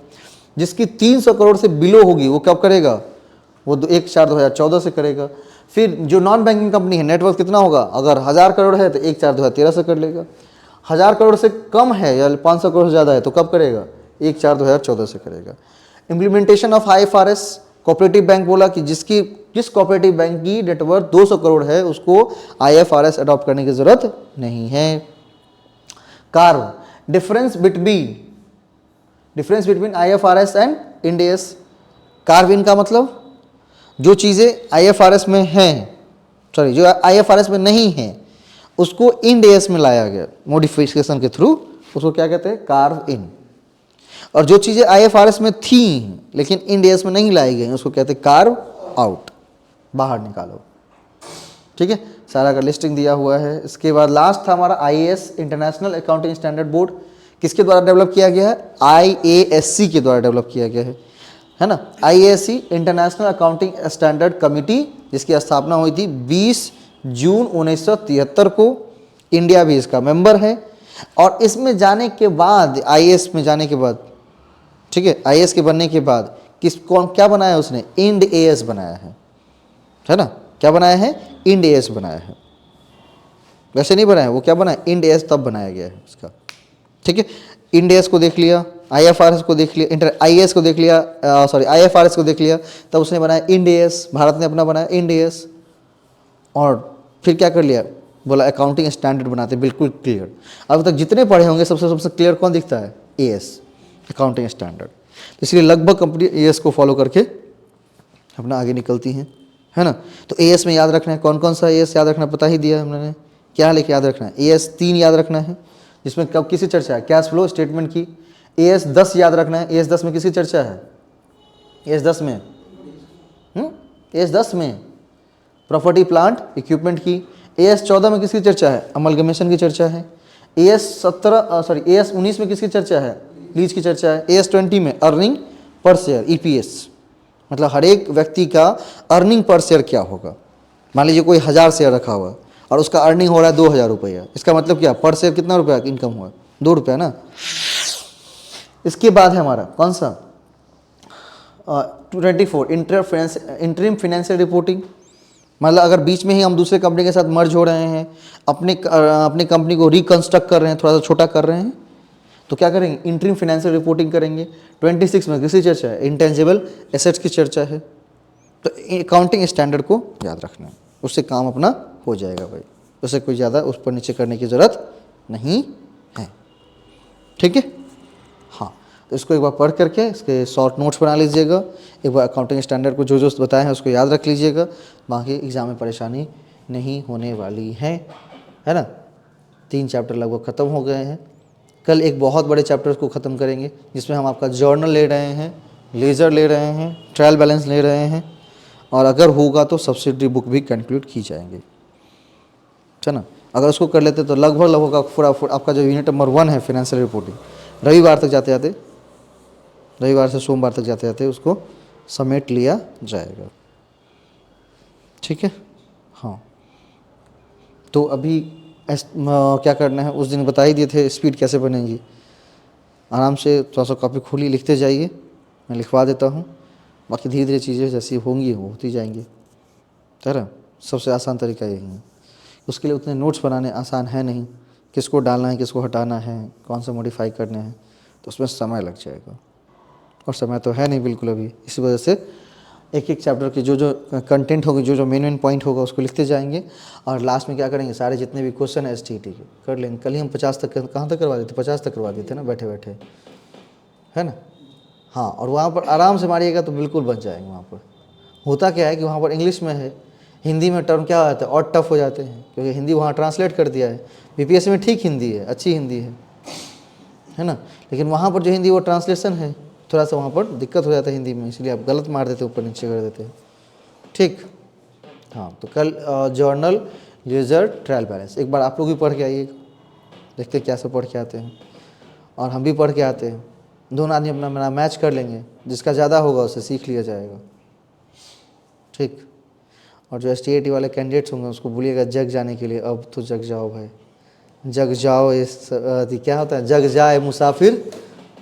जिसकी 300 करोड़ से बिलो होगी वो कब करेगा? वो 1/4/2014 से करेगा। फिर जो नॉन बैंकिंग कंपनी है नेटवर्थ कितना होगा? अगर 1000 करोड़ है तो 1/4/2013 से कर लेगा। 1000 करोड़ से कम है या 500 करोड़ से ज़्यादा है तो कब करेगा? 1/4/2014 से करेगा। Implementation of IFRS, cooperative bank बोला कि जिस कोऑपरेटिव बैंक की नेटवर्थ 200 करोड़ है उसको आईएफआरएस अडॉप्ट करने की जरूरत नहीं है। Carve, difference between IFRS and Ind AS. Carve in का मतलब जो चीज़ें आईएफआरएस में हैं, सॉरी जो आईएफआरएस में नहीं है उसको इंड एएस में लाया गया मॉडिफिकेशन के थ्रू, उसको क्या कहते हैं? कार्व इन। और जो चीज़ें आईएफआरएस में थी लेकिन इंड एएस में नहीं लाई गई उसको कहते हैं कार्व आउट, बाहर निकालो। ठीक है, सारा का लिस्टिंग दिया हुआ है। इसके बाद लास्ट था हमारा IAS, international accounting standard board. किसके द्वारा डेवलप किया गया है? आईएएससी के द्वारा डेवलप किया गया है ना। आईएएससी इंटरनेशनल अकाउंटिंग स्टैंडर्ड कमिटी, जिसकी स्थापना हुई थी 20 जून 1973 को। इंडिया भी इसका मेंबर है। और इसमें जाने के बाद, आईएएस में जाने के बाद, ठीक है, आईएएस के बनने के बाद क्या बनाया उसने? इंड एएस बनाया है ना। क्या बनाया है? इंड एएस बनाया है। वैसे नहीं बनाया, वो क्या बनाया? इंड एएस तब बनाया गया है इसका। ठीक है, इंड एएस को देख लिया, आईएफआरएस को देख लिया, आईएएस को देख लिया, सॉरी आईएफआरएस को देख लिया, तब उसने बनाया इंड एएस। भारत ने अपना बनाया इंड एएस। और फिर क्या कर लिया? बोला अकाउंटिंग स्टैंडर्ड बनाते, बिल्कुल क्लियर। अब तक जितने पढ़े होंगे सबसे क्लियर कौन दिखता है? As, accounting standard. इसलिए लगभग कंपनी एएस को फॉलो करके अपना आगे निकलती हैं, है ना। तो एएस में याद रखना है, कौन कौन सा एएस याद रखना पता ही दिया है हमने। क्या लेके याद रखना है? एएस 3 याद रखना है, जिसमें कब किसी चर्चा है? कैश फ्लो स्टेटमेंट की। एएस 10 याद रखना है। एएस 10 में किसकी चर्चा है? एएस 10 में एएस 10 में प्रॉपर्टी प्लांट इक्विपमेंट की। एएस 14 में किसकी चर्चा है? अमलगमेशन की चर्चा है। एएस 19 में किसकी चर्चा है? लीज की चर्चा है। एएस 20 में अर्निंग पर शेयर, ईपीएस, मतलब हर एक व्यक्ति का अर्निंग पर शेयर क्या होगा। मान लीजिए कोई 1000 शेयर रखा हुआ और उसका अर्निंग हो रहा है 2000 रुपया, इसका मतलब क्या? पर शेयर कितना रुपया इनकम हुआ? 2 रुपया ना। इसके बाद है हमारा कौन सा? 24 इंटरिम फाइनेंशियल रिपोर्टिंग। मतलब अगर बीच में ही हम दूसरे कंपनी के साथ मर्ज हो रहे हैं, अपनी कंपनी को रिकंस्ट्रक्ट कर रहे हैं, थोड़ा सा छोटा कर रहे हैं, तो क्या करेंगे? इंटरिम फाइनेंशियल रिपोर्टिंग करेंगे। 26 में किसकी चर्चा है? इंटेंजिबल एसेट्स की चर्चा है। तो अकाउंटिंग स्टैंडर्ड को याद रखना है, उससे काम अपना हो जाएगा भाई, उससे कोई ज़्यादा उस पर नीचे करने की ज़रूरत नहीं है। ठीक है, हाँ। तो इसको एक बार पढ़ करके इसके शॉर्ट नोट्स बना लीजिएगा। एक बार अकाउंटिंग स्टैंडर्ड को जो बताए हैं उसको याद रख लीजिएगा, बाकी एग्ज़ाम में परेशानी नहीं होने वाली है ना। 3 चैप्टर लगभग ख़त्म हो गए हैं। कल एक बहुत बड़े चैप्टर को ख़त्म करेंगे जिसमें हम आपका जर्नल ले रहे हैं, लेज़र ले रहे हैं, ट्रायल बैलेंस ले रहे हैं, और अगर होगा तो सब्सिडरी बुक भी कंक्लूड की जाएंगे, है ना। अगर उसको कर लेते तो लगभग पूरा आपका जो यूनिट नंबर 1 है फाइनेंशियल रिपोर्टिंग, रविवार से सोमवार तक जाते जाते उसको समेट लिया जाएगा। ठीक है, हाँ। तो अभी क्या करना है उस दिन बता ही दिए थे, स्पीड कैसे बनेगी। आराम से थोड़ा सा कॉपी खोली लिखते जाइए, मैं लिखवा देता हूँ, बाकी धीरे धीरे चीज़ें जैसी होंगी वो होती जाएंगी। है सबसे आसान तरीका यही है। उसके लिए उतने नोट्स बनाने आसान है नहीं, किसको डालना है किसको हटाना है कौन सा मॉडिफाई करने हैं, तो उसमें समय लग जाएगा और समय तो है नहीं बिल्कुल अभी। इस वजह से एक एक चैप्टर के जो जो कंटेंट होगी, जो जो मेन पॉइंट होगा उसको लिखते जाएंगे और लास्ट में क्या करेंगे, सारे जितने भी क्वेश्चन है STET के कर लेंगे। कल ही हम 50 तक कहाँ तक करवा देते, 50 तक करवा देते ना बैठे बैठे, है ना। हाँ, और वहाँ पर आराम से मारिएगा तो बिल्कुल बच जाएंगे। वहाँ पर होता क्या है कि वहाँ पर इंग्लिश में है, हिंदी में टर्म क्या होता है और टफ हो जाते हैं, क्योंकि हिंदी वहाँ ट्रांसलेट कर दिया है। BPSC में ठीक हिंदी है, अच्छी हिंदी है ना, लेकिन वहाँ पर जो हिंदी वो ट्रांसलेशन है, थोड़ा सा वहाँ पर दिक्कत हो जाता है हिंदी में, इसलिए आप गलत मार देते, ऊपर नीचे कर देते हैं। ठीक, हाँ, तो कल जर्नल लेजर ट्रायल बैलेंस एक बार आप लोग भी पढ़ के आइए, देखते क्या सब पढ़ के आते हैं और हम भी पढ़ के आते हैं। दोनों आदमी अपना अपना मैच कर लेंगे, जिसका ज़्यादा होगा उससे सीख लिया जाएगा। ठीक, और जो STET वाले कैंडिडेट्स होंगे उसको बोलिएगा जग जाने के लिए, अब तो जग जाओ भाई, जग जाओ। इस क्या होता है, जग जाए मुसाफिर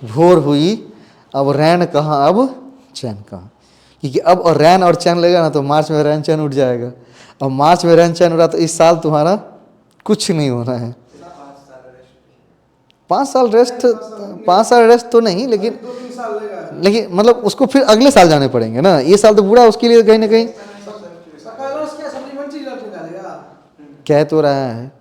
भोर हुई, अब रैन कहाँ अब चैन कहाँ, क्योंकि अब और रैन और चैन लगेगा ना तो मार्च में रैन चैन उठ जाएगा। अब मार्च में रैन चैन उड़ा तो इस साल तुम्हारा कुछ नहीं होना है। 5 साल रेस्ट, 5 साल रेस्ट तो नहीं, लेकिन मतलब उसको फिर अगले साल जाने पड़ेंगे ना। ये साल तो पूरा उसके लिए कहीं ना कहीं कह तो रहा है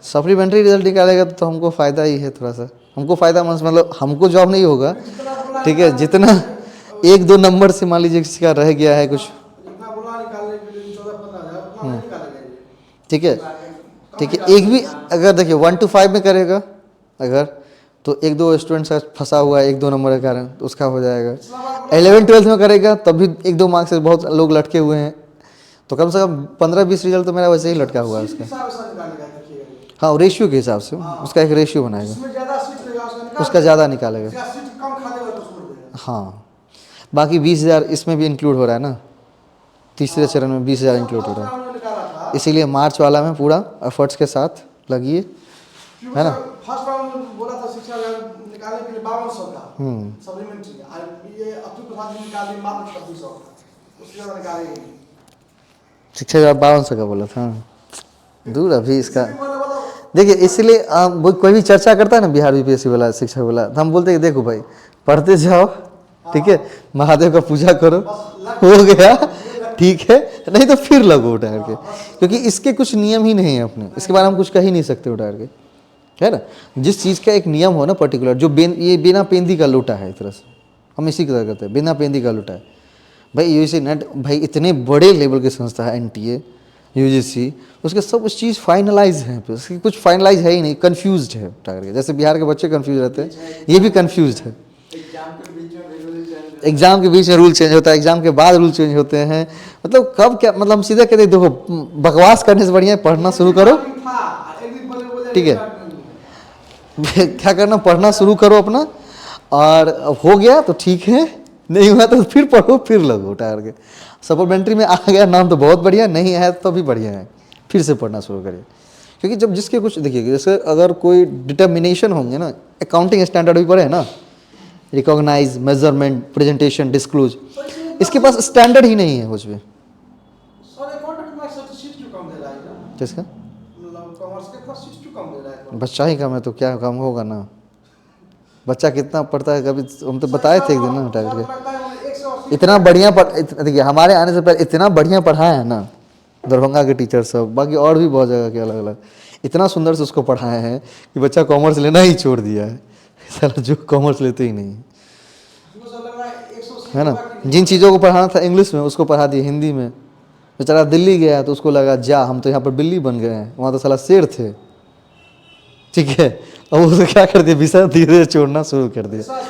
सप्लीमेंट्री रिजल्ट निकालेगा तो हमको फ़ायदा ही है थोड़ा सा। हमको फ़ायदा मतलब हमको जॉब नहीं होगा, ठीक है, जितना 1-2 नंबर से मान लीजिए किसी का रह गया है कुछ, ठीक है, ठीक है। एक भी अगर देखिए 1 to 5 में करेगा अगर, तो 1-2 स्टूडेंट्स का फंसा हुआ है 1-2 नंबर के कारण, तो उसका हो जाएगा। 11-12 में करेगा तब भी 1-2 मार्क्स से बहुत लोग लटके हुए हैं, तो कम से कम 15-20 रिजल्ट तो मेरा वैसे ही लटका हुआ है उसका। हाँ, रेशियो के हिसाब से उसका एक रेशियो बनाएगा, उसका ज़्यादा निकालेगा। हाँ, बाकी 20,000 इसमें भी इंक्लूड हो रहा है ना, तीसरे चरण में 20,000 इंक्लूड हो रहा है, इसीलिए मार्च वाला में पूरा एफर्ट्स के साथ लगिए, है ना।
फर्स्ट राउंड में बोला था 60,000 निकालने के लिए 5200 का सप्लीमेंट्री, ये अब्दुल प्रसाद जी निकाल दिए मात्र 2600 का, उससे ज़्यादा निकालेंगे।
60,5200 का बोला था, दूर अभी इसका। देखिए इसलिए कोई भी चर्चा करता है ना बिहार BPSC वाला, शिक्षा वाला, तो हम बोलते हैं कि देखो भाई पढ़ते जाओ, ठीक है, महादेव का पूजा करो, हो गया, ठीक है, नहीं तो फिर लगो उठा करके, क्योंकि इसके कुछ नियम ही नहीं है अपने, इसके बारे में हम कुछ कह ही नहीं सकते उठा करके, है ना। जिस चीज़ का एक नियम हो ना पर्टिकुलर, जो ये बिना पेंदी का लोटा है, एक तरह से हम इसी की तरह करते हैं, बिना पेंदी का लोटा है भाई। UGC नेट भाई इतने बड़े लेवल की संस्था है, NTA UGC, उसके सब उस चीज़ फाइनलाइज है, उसकी कुछ फाइनलाइज है ही नहीं, कन्फ्यूज्ड है उठा करके। जैसे बिहार के बच्चे कन्फ्यूज रहते हैं, ये भी कन्फ्यूज्ड है। एग्जाम के बीच में रूल चेंज होता है, एग्जाम के बाद रूल चेंज होते हैं, मतलब कब क्या, मतलब हम सीधा कहते हैं देखो बकवास करने से बढ़िया पढ़ना शुरू करो, ठीक है, क्या करना, पढ़ना शुरू करो अपना, और हो गया तो ठीक है, नहीं हुआ तो फिर पढ़ो, फिर लगो उठा करके। सप्लीमेंट्री में आ गया नाम तो बहुत बढ़िया, नहीं है तो भी बढ़िया है, फिर से पढ़ना शुरू करिए, क्योंकि जब जिसके कुछ देखिए, जैसे अगर कोई डिटर्मिनेशन होंगे ना, अकाउंटिंग स्टैंडर्ड भी पढ़े है ना, रिकॉग्नाइज, मेजरमेंट, प्रेजेंटेशन, डिस्क्लोज, इसके पास स्टैंडर्ड ही नहीं है कुछ भी। किसका बच्चा ही कम है तो क्या कम होगा ना, बच्चा कितना पढ़ता है, कभी हम तो बताए थे एक दिन ना उठा करके, इतना बढ़िया देखिए हमारे आने से पहले इतना बढ़िया पढ़ाया है ना दरभंगा के टीचर सब, बाकी और भी बहुत जगह के अलग अलग, इतना सुंदर से उसको पढ़ाए हैं कि बच्चा कॉमर्स लेना ही छोड़ दिया है, सारा जो कॉमर्स लेते ही नहीं है ना। जिन चीज़ों को पढ़ाना था इंग्लिश में उसको पढ़ा दिया हिंदी में। बेचारा दिल्ली गया तो उसको लगा जा हम तो यहाँ पर बिल्ली बन गए हैं, वहाँ तो साला शेर थे, ठीक है, और वो क्या कर दिया, विषय धीरे धीरे छोड़ना शुरू कर दिया।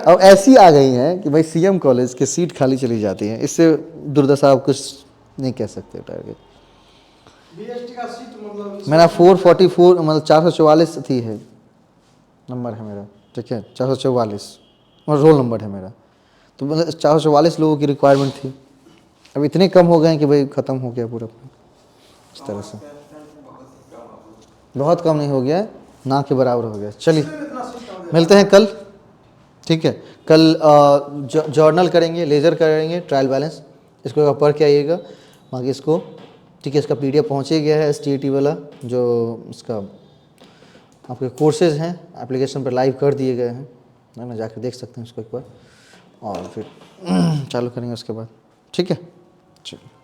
अब ऐसी आ गई हैं कि भाई CM कॉलेज के सीट खाली चली जाती हैं, इससे दुर्दशा आप कुछ नहीं कह सकते। मेरा 444 मतलब 444 थी है नंबर है मेरा, ठीक है, 444 और रोल नंबर है मेरा, तो मतलब 444 लोगों की रिक्वायरमेंट थी। अब इतने कम हो गए हैं कि भाई ख़त्म हो गया पूरा इस तरह से। बहुत कम नहीं हो गया है, ना के बराबर हो गया। चलिए
इतना सिस्टम
मिलते हैं कल, ठीक है। कल जर्नल करेंगे, लेज़र करेंगे, ट्रायल बैलेंस, इसको पढ़ के आइएगा। बाकी इसको ठीक है, इसका PDF पहुँच ही गया है, STET वाला जो इसका आपके कोर्सेज़ हैं एप्लीकेशन पर लाइव कर दिए गए हैं, है ना, जाकर देख सकते हैं उसको एक बार, और फिर चालू करेंगे उसके बाद, ठीक है। चलिए।